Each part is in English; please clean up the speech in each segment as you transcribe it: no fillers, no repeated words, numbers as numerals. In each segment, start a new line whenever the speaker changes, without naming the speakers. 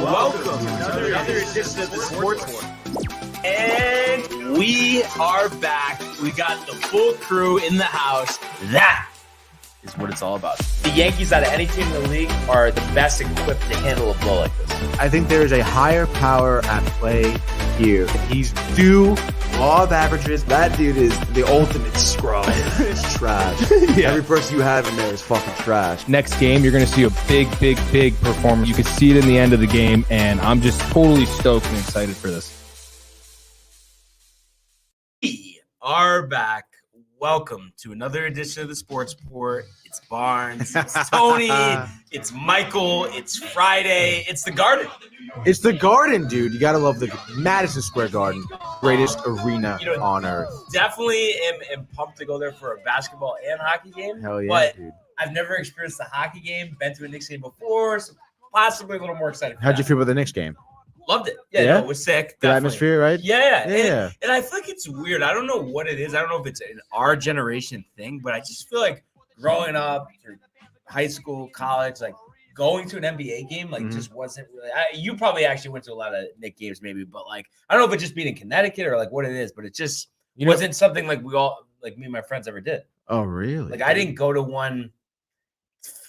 welcome to another edition of the Sports War. And we are back. We got the full crew in the house. That is what it's all about. The Yankees, out of any team in the league, are the best equipped to handle a blow like this.
I think there is a higher power at play here. He's due law of averages. That dude is the ultimate scrub. It's trash. Yeah. Every person you have in there is fucking trash.
Next game, you're going to see a big performance. You can see it in the end of the game, and I'm just totally stoked and excited for this.
We are back. Welcome to another edition of the Sports Report. It's Barnes, it's Tony, it's Michael, it's Friday, it's the Garden.
It's the Garden, dude. You gotta love the Madison Square Garden, greatest arena on earth.
Definitely am pumped to go there for a basketball and hockey game.
Hell yeah,
but
dude.
I've never experienced a hockey game, been to a Knicks game before, so possibly a little more excited.
How'd you feel about the Knicks game?
Loved it. Yeah, no, it was sick.
Good atmosphere, right?
Yeah. And I feel like it's weird. I don't know what it is. I don't know if it's an our generation thing, but I just feel like growing up through high school, college, like going to an NBA game, like just wasn't really. You probably actually went to a lot of Knicks games, maybe, but like I don't know if it's just being in Connecticut or like what it is, but it just wasn't something like we all, like me and my friends, ever did.
Oh, really?
Like I didn't go to one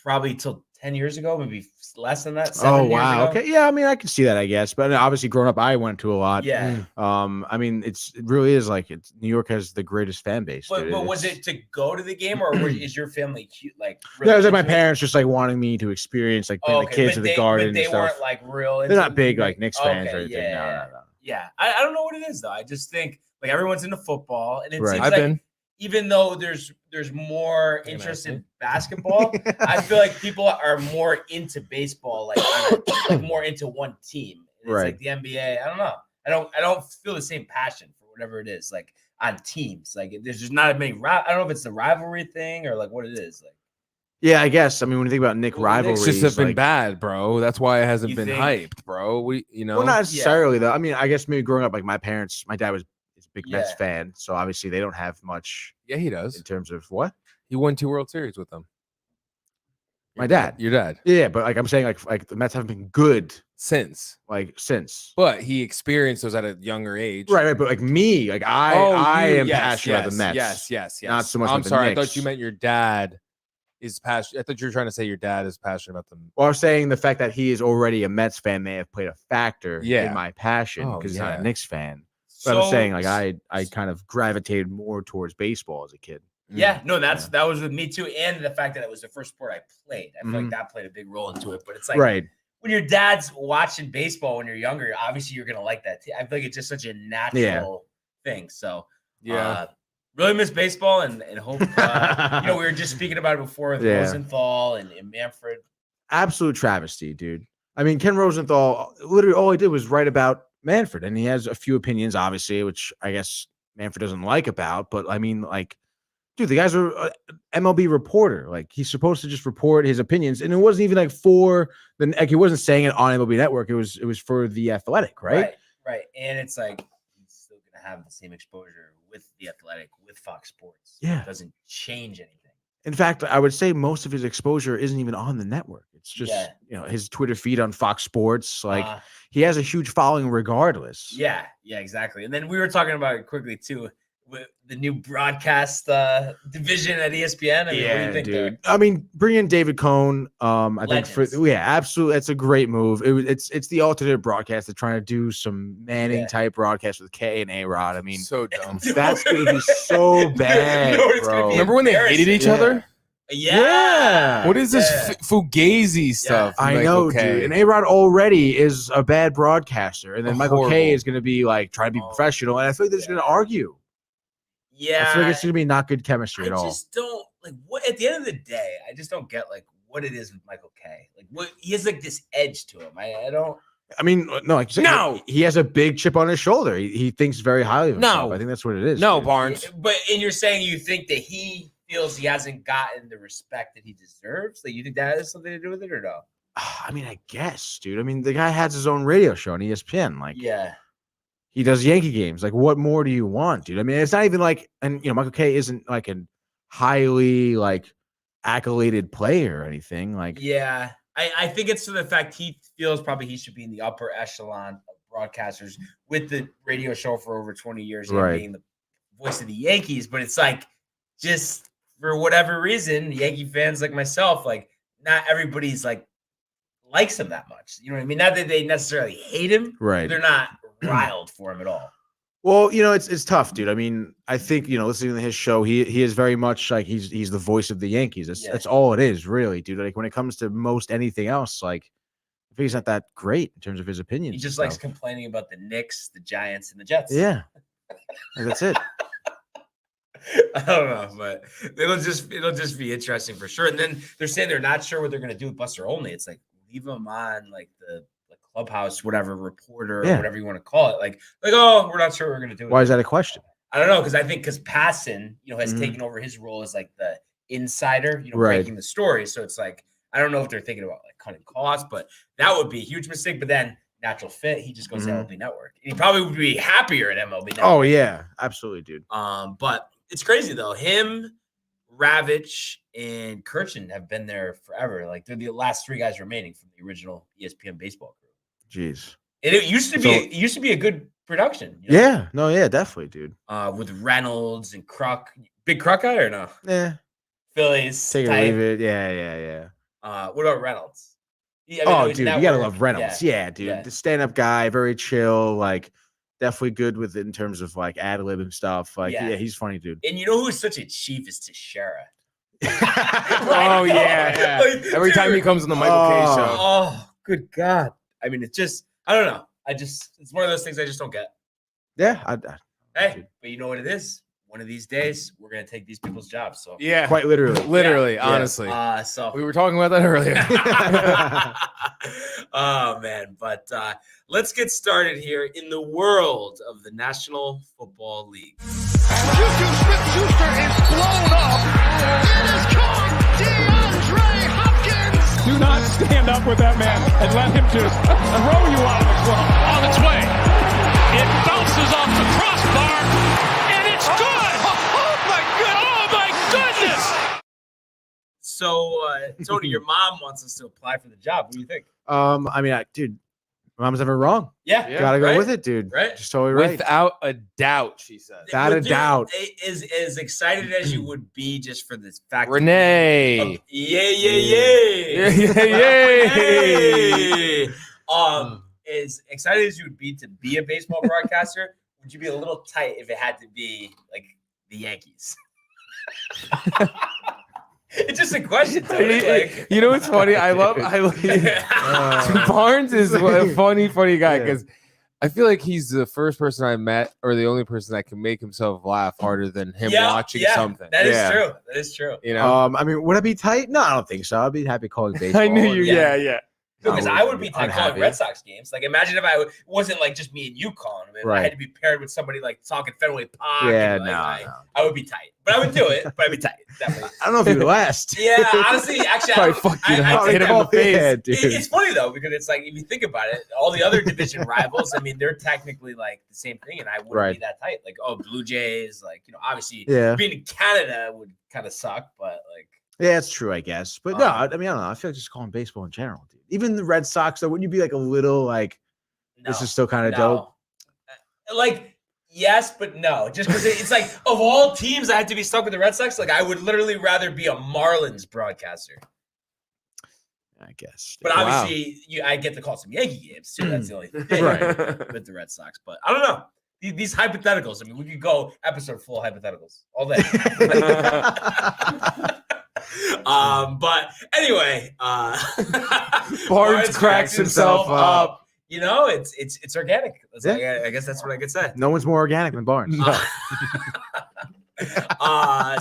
probably till 10 years ago, maybe less than that. 7
Oh,
years
wow.
ago.
Okay. Yeah, I mean, I can see that, I guess. But obviously, growing up, I went to a lot.
Yeah.
I mean, it really is like New York has the greatest fan base.
But was it to go to the game, or is your family cute? Like,
really it was like my parents just like wanting me to experience like bring the kids to the Garden.
But they
and stuff.
weren't like real.
They're not big like Knicks fans or anything.
Yeah.
No.
Yeah. I don't know what it is though. I just think like everyone's into football, and it seems
I've
like
been.
even though there's more interest in basketball, I feel like people are more into baseball, like more into one team. And it's like the NBA. I don't know. I don't feel the same passion for whatever it is, like on teams. Like there's just not as many. I don't know if it's the rivalry thing or like what it is. Like,
yeah, I guess. I mean, when you think about Knick rivalries,
It's just been
like,
bad, bro. That's why it hasn't been
think?
hyped, bro.
well, not necessarily though. I mean, I guess maybe growing up, like my dad was a big Mets fan, so obviously they don't have much.
Yeah, he does.
In terms of what?
He won 2 World Series with them.
My dad.
Your dad.
Yeah, but like I'm saying, like the Mets haven't been good
Since.
But
he experienced those at a younger age.
Right. But like me, like I am passionate about the Mets.
Yes.
Not so much.
I'm
about the
sorry.
Knicks.
I thought you meant your dad is passionate. I thought you were trying to say your dad is passionate about them.
Well, I was saying the fact that he is already a Mets fan may have played a factor in my passion because he's not a Knicks fan. But I'm saying like I kind of gravitated more towards baseball as a kid.
Yeah, no, that was with me too, and the fact that it was the first sport I played. I feel like that played a big role into it. But it's like when your dad's watching baseball when you're younger, obviously you're gonna like that. I feel like it's just such a natural thing. So really miss baseball and hope. We were just speaking about it before with Rosenthal and Manfred.
Absolute travesty, dude. I mean, Ken Rosenthal literally all he did was write about Manfred, and he has a few opinions, obviously, which I guess Manfred doesn't like about. But I mean, like. Dude, the guy's an MLB reporter. Like, he's supposed to just report his opinions, and it wasn't even like for the. Like, he wasn't saying it on MLB Network. It was for the Athletic, right?
Right. And it's like he's still gonna have the same exposure with the Athletic, with Fox Sports.
Yeah,
it doesn't change anything.
In fact, I would say most of his exposure isn't even on the network. It's just his Twitter feed on Fox Sports. Like he has a huge following regardless.
Yeah, exactly. And then we were talking about it quickly too. With the new broadcast division at ESPN. I mean, what do you think, dude?
I mean, bring in David Cohn. I think absolutely, that's a great move. It's the alternate broadcast. They're trying to do some Manning type broadcast with K and A-Rod. I mean,
so dumb.
That's going to be so bad, bro.
Remember when they hated each other?
Yeah.
What is this Fugazi stuff?
I know, dude. And A-Rod already is a bad broadcaster, and then Michael K is going to be like trying to be professional, and I feel like they're just going to argue.
Yeah,
I feel like it's gonna be not good chemistry at all.
I just don't like what at the end of the day. I just don't get like what it is with Michael K. Like what he has like this edge to him. I don't.
I mean, no, like he has a big chip on his shoulder. He thinks very highly of himself. I think that's what it is.
No, Barnes.
And you're saying you think that he feels he hasn't gotten the respect that he deserves. Like you think that has something to do with it or no?
I mean, I guess, dude. I mean, the guy has his own radio show on ESPN. Like, he does Yankee games. Like, what more do you want, dude? I mean, it's not even like, and Michael K isn't like a highly like accoladed player or anything. Like,
I think it's to the fact he feels probably he should be in the upper echelon of broadcasters with the radio show for over 20 years and being the voice of the Yankees. But it's like, just for whatever reason, Yankee fans like myself, like not everybody's like likes him that much. You know what I mean? Not that they necessarily hate him.
Right.
They're not riled for him at all.
Well, it's tough, dude. I mean, I think, listening to his show, he is very much like he's the voice of the Yankees. That's all it is, really, dude. Like when it comes to most anything else, like I think he's not that great in terms of his opinions.
He just likes complaining about the Knicks, the Giants, and the Jets.
Yeah. Like, that's it.
I don't know, but it'll just be interesting for sure. And then they're saying they're not sure what they're gonna do with Buster Olney. It's like leave him on like the clubhouse, whatever reporter or whatever you want to call it. Like, oh, we're not sure what we're gonna do.
Why is that a question?
I don't know, because Passan, has taken over his role as like the insider, breaking the story. So it's like I don't know if they're thinking about like cutting costs, but that would be a huge mistake. But then natural fit, he just goes to MLB Network. And he probably would be happier at MLB Network.
Oh yeah, absolutely, dude.
But it's crazy though. Him, Ravitch, and Kirchin have been there forever. Like they're the last three guys remaining from the original ESPN baseball crew.
Jeez.
And it used to be a good production.
Yeah. No, yeah, definitely, dude.
With Reynolds and Kruk. Big Kruk guy or no?
Yeah.
Phillies.
Take it or leave it. Yeah.
What about Reynolds?
Dude, you gotta love Reynolds. Yeah, dude. Yeah. The stand-up guy, very chill, like definitely good with it in terms of like ad lib and stuff. Like, yeah, he's funny, dude.
And you know who's such a chief is Teixeira.
Oh yeah. Like, every time he comes on the Michael K show.
Oh, good God. I mean, it's just, I don't know. It's one of those things I just don't get.
Yeah.
But you know what it is? One of these days, we're going to take these people's jobs. So
yeah,
quite literally.
Honestly.
So
we were talking about that earlier.
Oh, man. But let's get started here in the world of the National Football League.
Juju Smith-Schuster is blown up. It is caught. DeAndre Hopkins.
Do not stand up with that man and let him just throw you out of the club.
On its way. It bounces off the crossbar, and it's good. Oh my goodness.
So, Tony, your mom wants us to apply for the job. What do you think?
I mean, dude, my mom's never wrong.
Yeah.
Gotta go with it, dude.
Right.
Just totally right.
Without a doubt, she said.
Without a doubt.
As excited as you would be just for this fact.
Renee.
Yay. As excited as you would be to be a baseball broadcaster, would you be a little tight if it had to be like the Yankees? It's just a question, Tony. Like,
you know what's funny? I love Barnes is a funny guy because I feel like he's the first person I met or the only person that can make himself laugh harder than him watching something.
That is true.
You know,
I mean, would I be tight? No, I don't think so. I'd be happy calling baseball.
I knew you. Yeah.
Because I would be tight calling Red Sox games. Like, imagine if it wasn't like just me and you calling them. I had to be paired with somebody like talking Fenway Park.
Yeah,
I would be tight. But I would do it. But I'd be tight. Definitely.
I don't know if you would last.
Yeah, honestly,
probably fuck you up. Hit him in the face.
It's funny though because it's like if you think about it, all the other division rivals. I mean, they're technically like the same thing, and I wouldn't be that tight. Like, Blue Jays. Like, obviously, being in Canada would kind of suck, but like.
Yeah, it's true, I guess. But no, I mean, I don't know. I feel like just calling baseball in general, dude. Even the Red Sox, though, wouldn't you be like a little like, this is still kind of dope?
Like, yes, but no. Just because it's like, of all teams, I had to be stuck with the Red Sox. Like, I would literally rather be a Marlins broadcaster.
I guess.
But obviously, I get to call some Yankee games, too. That's the only thing with the Red Sox. But I don't know. These hypotheticals. I mean, we could go episode full hypotheticals all day. But anyway,
Barnes cracks himself up.
It's organic. I guess that's what I could say.
No one's more organic than Barnes.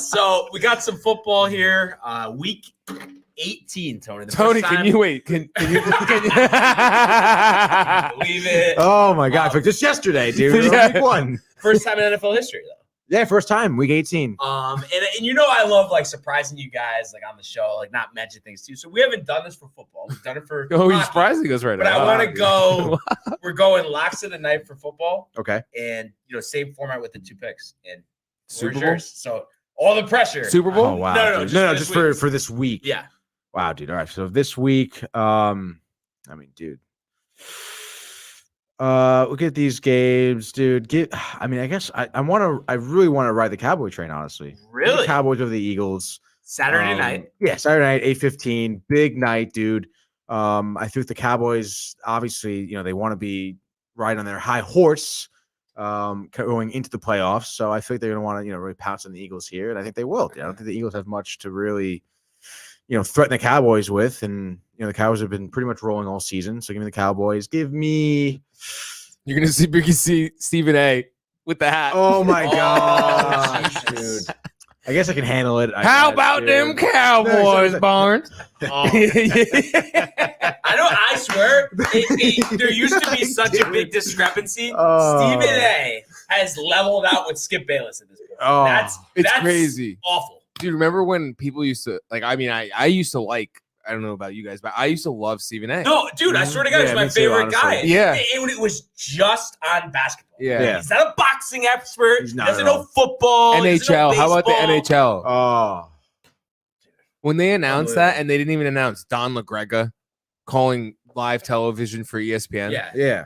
So we got some football here. Week 18, Tony.
Tony, can you wait? Can you
believe it?
Oh my God! Just yesterday, dude. Week 1.
First time in NFL history, though.
Yeah, first time, week 18.
And I love like surprising you guys like on the show, like not mention things too. So we haven't done this for football. We've done it for
you're surprising us right now.
But I want to go. We're going locks of the night for football.
Okay.
And same format with the 2 picks and
Super Bowl.
So all the pressure.
Super Bowl.
Oh wow.
No,
just for this week.
Yeah.
Wow, dude. All right. So this week, I mean, dude. Look at these games, dude. I guess I really want to ride the Cowboy train, honestly.
Really?
The Cowboys over the Eagles.
Saturday night.
Yeah, Saturday night, 8:15. Big night, dude. I think the Cowboys, obviously, they want to be riding on their high horse going into the playoffs. So I think they're going to want to, really pounce on the Eagles here. And I think they will. I don't think the Eagles have much to really, threaten the Cowboys with. And, the Cowboys have been pretty much rolling all season. So give me the Cowboys. Give me.
You're going to see Biggie Stephen A. with the hat.
Oh, my gosh, dude. I guess I can handle it.
How about them Cowboys, Barnes?
I swear, there used to be such a big discrepancy. Stephen A. has leveled out with Skip Bayless at this point. That's
crazy.
Awful.
Dude, remember when people used to, I used to I don't know about you guys, but I used to love Stephen A.
No, dude, I swear to God, he's my favorite guy.
Yeah.
It was just on basketball.
Yeah.
He's not a boxing expert. He doesn't know football.
NHL. How about the NHL?
Oh.
When they announced that, and they didn't even announce Don LaGrega calling live television for ESPN.
Yeah.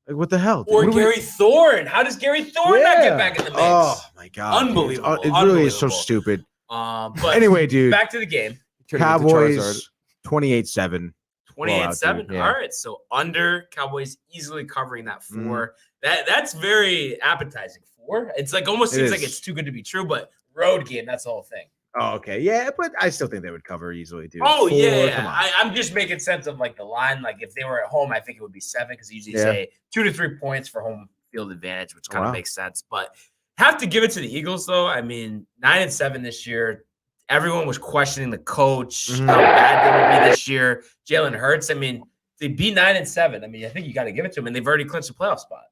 Like, what the hell?
Or Gary Thorne. How does Gary Thorne not get back in the mix?
Oh, my God.
Unbelievable.
It really is so stupid.
But
anyway, dude.
Back to the game.
Cowboys 28-7.
28-7.
Yeah.
All right. So under Cowboys easily covering that 4. That's very appetizing. 4. It's like almost seems like it's too good to be true, but road game, that's the whole thing.
Oh, okay. Yeah, but I still think they would cover easily, dude.
Oh,
4,
yeah. I'm just making sense of the line. Like if they were at home, I think it would be 7 because they usually say 2 to 3 points for home field advantage, which kind of makes sense. But have to give it to the Eagles, though. I mean, 9-7 this year. Everyone was questioning the coach, how bad they would be this year. Jalen Hurts, I mean, they beat 9-7. I mean, I think you got to give it to them, and they've already clinched a playoff spot.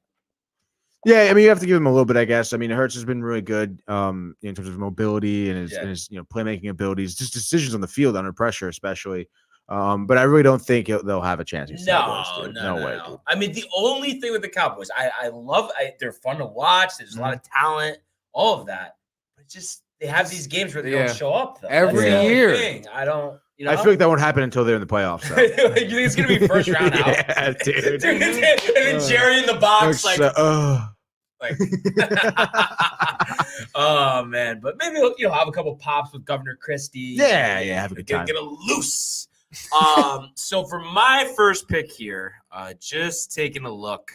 Yeah, I mean, you have to give him a little bit, I guess. I mean, Hurts has been really good in terms of mobility and his playmaking abilities, just decisions on the field under pressure, especially. But I really don't think they'll have a chance.
No way. Dude. I mean, the only thing with the Cowboys, I love. They're fun to watch. There's a lot of talent, all of that. But just they have these games where they don't show up. Though.
Every year.
Thing. I don't.
I feel like that won't happen until they're in the playoffs. So.
You think it's gonna be first round out?
Yeah, dude.
And then Jerry in the box, oh man, but maybe have a couple pops with Governor Christie.
Yeah, have a good time.
Get a loose. So for my first pick here, just taking a look,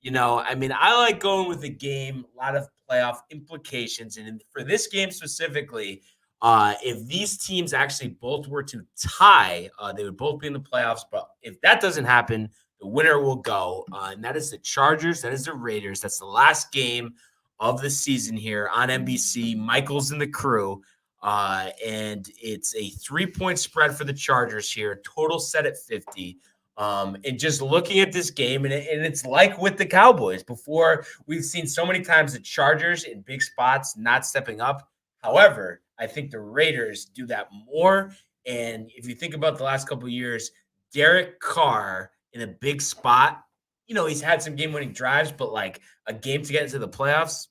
I mean, I like going with the game, a lot of playoff implications, and for this game specifically, if these teams actually both were to tie, they would both be in the playoffs. But if that doesn't happen, the winner will go, and that is the Chargers. That is the Raiders. That's the last game of the season here on NBC. Michael's and the crew, and it's a 3-point spread for the Chargers here. Total set at 50. And just looking at this game, and it's like with the Cowboys before, we've seen so many times the Chargers in big spots not stepping up. However, I think the Raiders do that more. And if you think about the last couple of years, Derek Carr in a big spot, he's had some game-winning drives, but like a game to get into the playoffs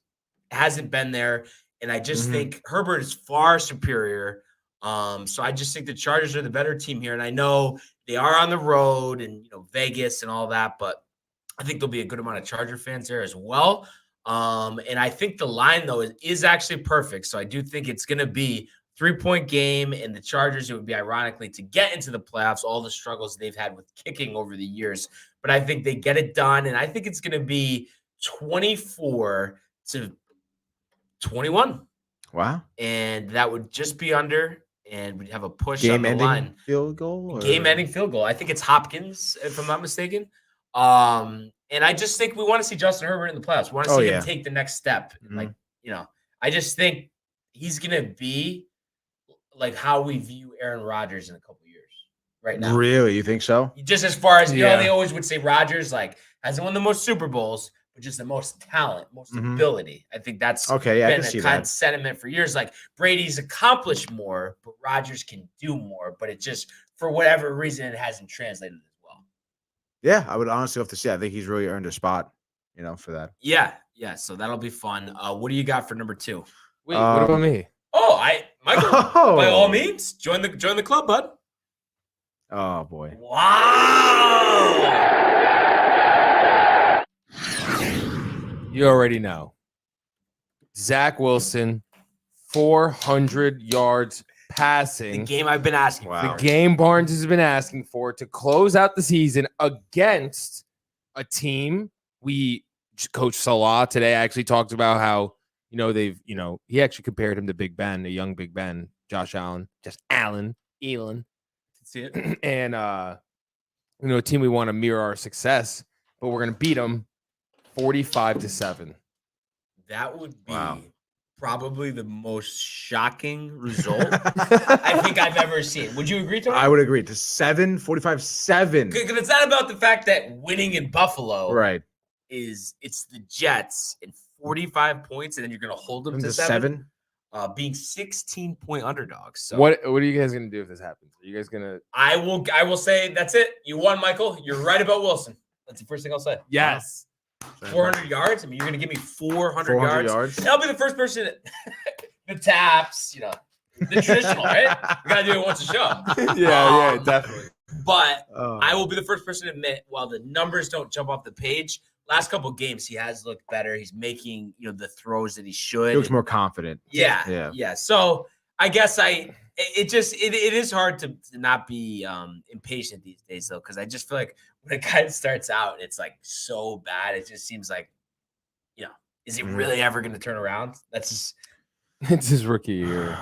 hasn't been there. And I just think Herbert is far superior. So I just think the Chargers are the better team here. And I know they are on the road and, Vegas and all that, but I think there'll be a good amount of Charger fans there as well. And I think the line, though, is actually perfect. So I do think it's going to be 3-point game, and the Chargers, it would be ironically to get into the playoffs, all the struggles they've had with kicking over the years. But I think they get it done, and I think it's going to be 24-21.
Wow.
And that would just be under, and we'd have a push on the line.
Field goal?
Game-ending field goal. I think it's Hopkins, if I'm not mistaken. And I just think we want to see Justin Herbert in the playoffs. We want to see him take the next step. I just think he's going to be like how we view Aaron Rodgers in a couple years right now.
Really? You think so?
Just as far as, they always would say Rodgers, hasn't won the most Super Bowls, but just the most talent, most ability. I think that's been a kind of sentiment for years. Like Brady's accomplished more, but Rodgers can do more. But it just, for whatever reason, it hasn't translated as well.
Yeah, I would honestly have to say, I think he's really earned a spot, for that.
Yeah. So that'll be fun. What do you got for number 2?
Wait, what about me?
Oh, Michael, by all means, join the club, bud.
Oh boy.
Wow.
You already know. Zach Wilson, 400 yards passing.
The game I've been asking
Wow.
The
for.
game Barnes has been asking for to close out the season against a team. Coach Salah today actually talked about how, he actually compared him to Big Ben, a young Big Ben, Josh Allen, Elon.
See it?
And, a team we want to mirror our success, but we're going to beat them 45-7.
That would be
Wow.
probably the most shocking result I think I've ever seen. Would you agree, Tony?
I would agree. To 45-7.
Because it's not about the fact that winning in Buffalo
Right.
it's the Jets and 45 points, and then you're going to hold them to 7. Being 16-point underdogs. So
What are you guys going to do if this happens? Are you guys going to?
I will say that's it. You won, Michael. You're right about Wilson. That's the first thing I'll say.
Yes.
400 yards. I mean, you're going to give me 400
400
yards. I'll be the first person the taps, the traditional, right? We got to do it once a show.
Yeah, definitely.
But I will be the first person to admit, while the numbers don't jump off the page, last couple of games he has looked better. He's making, the throws that he should.
He looks more confident.
Yeah. So I guess it is hard to not be impatient these days, though, because I just feel like when a guy starts out, it's like so bad. It just seems like, is he really ever going to turn around? That's just.
It's his rookie year.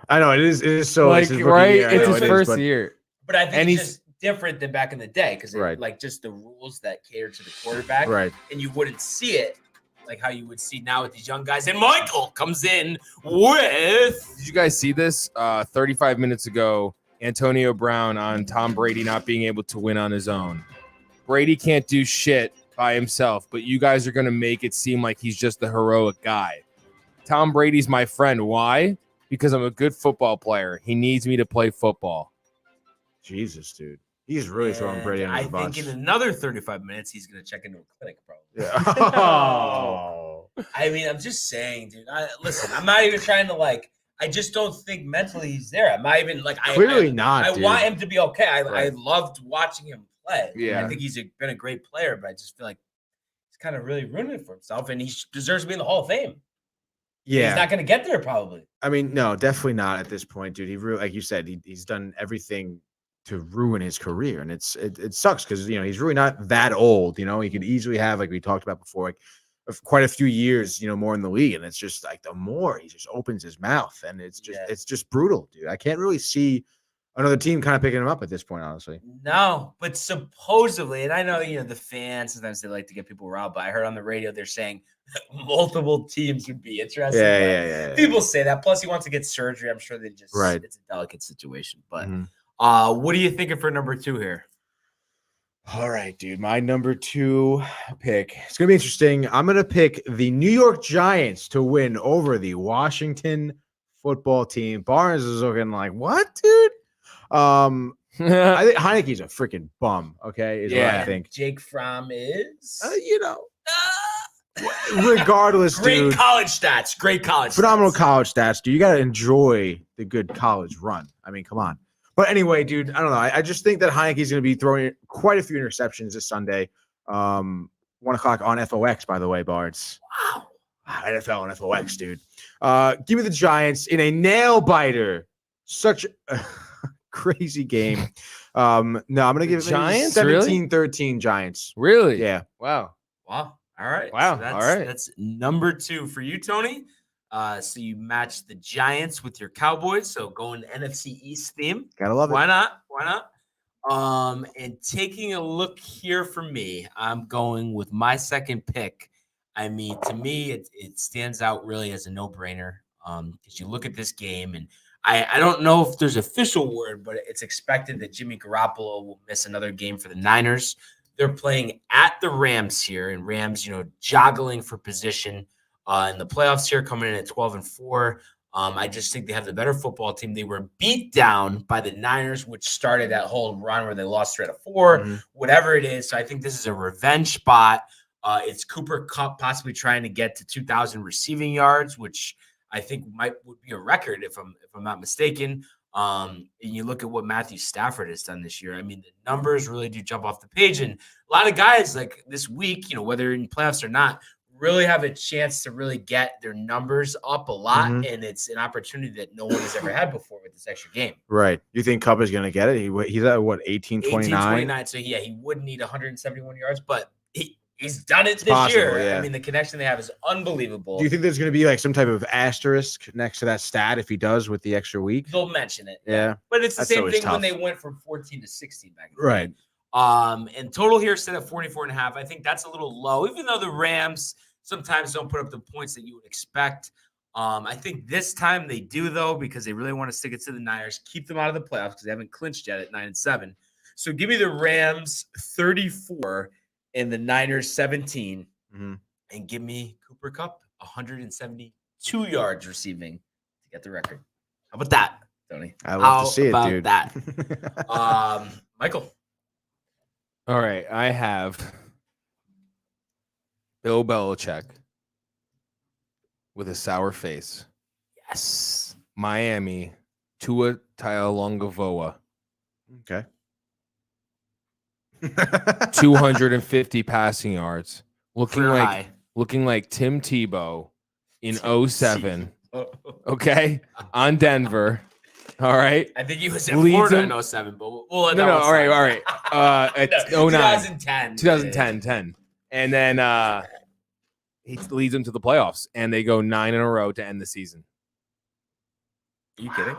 I know it is so
Like,
it's his rookie
right?
year. I
It's
know
his
it is,
first
but-
year.
But I think
And
it's
he's-
just different than back in the day because
Right.
like just the rules that cater to the quarterback,
Right.
and you wouldn't see it like how you would see now with these young guys. And Michael comes in with.
Did you guys see this? 35 minutes ago, Antonio Brown on Tom Brady not being able to win on his own. Brady can't do shit by himself, but you guys are going to make it seem like he's just the heroic guy. Tom Brady's my friend. Why? Because I'm a good football player. He needs me to play football.
Jesus, dude. He's really throwing Brady under
I
the bus.
think in another 35 minutes he's going to check into a clinic, probably.
Yeah. Oh.
I mean, I'm just saying, dude. Listen, I'm not even trying to I just don't think mentally he's there. I'm not even
Clearly not.
I
dude.
want him to be okay. I
Right.
loved watching him play.
Yeah.
I think he's been a great player, but I just feel like he's kind of really ruining it for himself, and he deserves to be in the Hall of Fame.
Yeah.
He's not going to get there, probably.
I mean, no, definitely not at this point, dude. He really, like you said, he's done everything to ruin his career, and it sucks because he's really not that old. He could easily have, like we talked about before, quite a few years, more in the league, and it's just like the more he just opens his mouth, and it's just brutal, dude. I can't really see another team kind of picking him up at this point, honestly.
No, but supposedly, and I know the fans sometimes they like to get people riled, but I heard on the radio they're saying multiple teams would be interested.
Yeah.
People say that. Plus, he wants to get surgery. I'm sure they just
Right.
It's a delicate situation. But
Mhm.
what are you thinking for number 2 here?
All right, dude. My number 2 pick. It's gonna be interesting. I'm gonna pick the New York Giants to win over the Washington football team. Barnes is looking like, what, dude? I think Heineke's a freaking bum. Okay, is what I think.
Jake Fromm is
Regardless,
great
dude.
college stats. Great college
Phenomenal
stats.
college stats, dude. You got to enjoy the good college run. I mean, come on. But anyway, dude, I don't know. I just think that Heineke's going to be throwing quite a few interceptions this Sunday. 1 o'clock on FOX, by the way, Bards.
Wow.
NFL and FOX, dude. Give me the Giants in a nail biter. Such a crazy game. No, I'm going to give it
Giants?
17-13 Giants.
Really?
Yeah.
Wow.
Wow. All right.
Wow.
So that's,
All right.
That's number 2 for you, Tony. So you matched the Giants with your Cowboys. So going NFC East theme.
Gotta love it.
Why not? And taking a look here for me, I'm going with my second pick. I mean, to me, it stands out really as a no-brainer. Because you look at this game, and I don't know if there's official word, but it's expected that Jimmy Garoppolo will miss another game for the Niners. They're playing at the Rams here, and Rams, joggling for position in the playoffs here, coming in at 12-4. I just think they have the better football team. They were beat down by the Niners, which started that whole run where they lost 3-4, whatever it is. So I think this is a revenge spot. It's Cooper Kupp possibly trying to get to 2,000 receiving yards, which I think would be a record if I'm not mistaken. And you look at what Matthew Stafford has done this year. I mean, the numbers really do jump off the page, and a lot of guys like this week, whether in playoffs or not, really have a chance to really get their numbers up a lot, and it's an opportunity that no one has ever had before with this extra game.
Right. You think Cup is going to get it? He's at what, 18-29?
18-29. So yeah, he would need 171 yards, but he's done it this year.
Yeah.
I mean, the connection they have is unbelievable.
Do you think there's going to be like some type of asterisk next to that stat if he does with the extra week?
They'll mention it.
Yeah.
But it's the
That's
same
always
thing
tough.
when they went from 14 to 16 back then.
Right.
And total here set at 44.5. I think that's a little low, even though the Rams sometimes don't put up the points that you would expect. I think this time they do, though, because they really want to stick it to the Niners, keep them out of the playoffs because they haven't clinched yet at 9-7. So give me the Rams 34 and the Niners 17, and give me Cooper Kupp 172 yards receiving to get the record. How about that, Tony?
I love to see it, dude.
That? Michael.
All right, I have Bill Belichick with a sour face.
Yes.
Miami, Tua Tagovailoa.
Okay.
250 passing yards. Looking
Career
like
high.
looking like Tim Tebow in 07. Okay? On Denver. All right.
I think he was in
Leads
Florida
him-
in 07, but we'll let
No,
that
no,
one
all
slide.
right. It's 09.
2010.
2010. And then he leads them to the playoffs, and they go 9 in a row to end the season.
Are you kidding?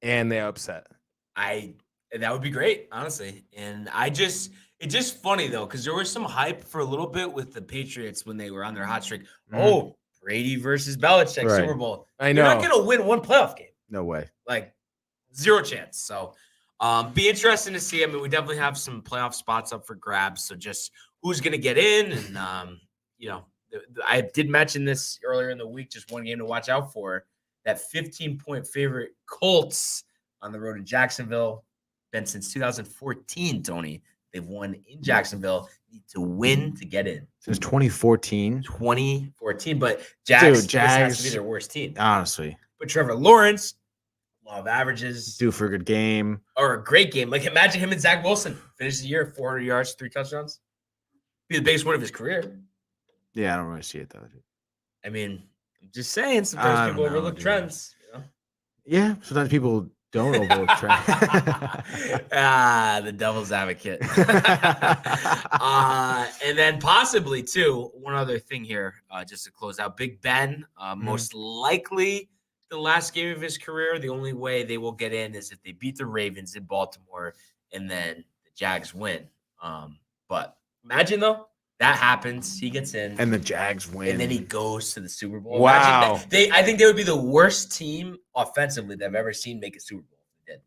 And they upset.
That would be great, honestly. And it's just funny though, because there was some hype for a little bit with the Patriots when they were on their hot streak. Oh, Brady versus Belichick,
Right.
Super Bowl.
I know.
You're not gonna win one playoff game.
No way.
Like zero chance. So be interesting to see. I mean, we definitely have some playoff spots up for grabs. So just who's gonna get in, and I did mention this earlier in the week, just one game to watch out for. That 15-point favorite Colts on the road in Jacksonville. Been since 2014, Tony. They've won in Jacksonville. Need to win to get in.
Since 2014.
2014, but Jags has to
Jags-
be their worst team.
Honestly.
But Trevor Lawrence, law of averages,
Due for a good game.
or a great game. Like imagine him and Zach Wilson finish the year 400 yards, 3 touchdowns. Be the biggest win of his career.
Yeah, I don't really see it though. Dude.
I mean, I'm just saying
I
sometimes
don't
people
know,
overlook
dude.
trends.
Yeah, sometimes people don't overlook trend.
The devil's advocate. And then possibly too, one other thing here, just to close out. Big Ben, most likely the last game of his career. The only way they will get in is if they beat the Ravens in Baltimore and then the Jags win. But imagine though, that happens. He gets in.
And the Jags win.
And then he goes to the Super Bowl.
Wow.
Imagine that. I think they would be the worst team offensively that I've ever seen make a Super Bowl. They did.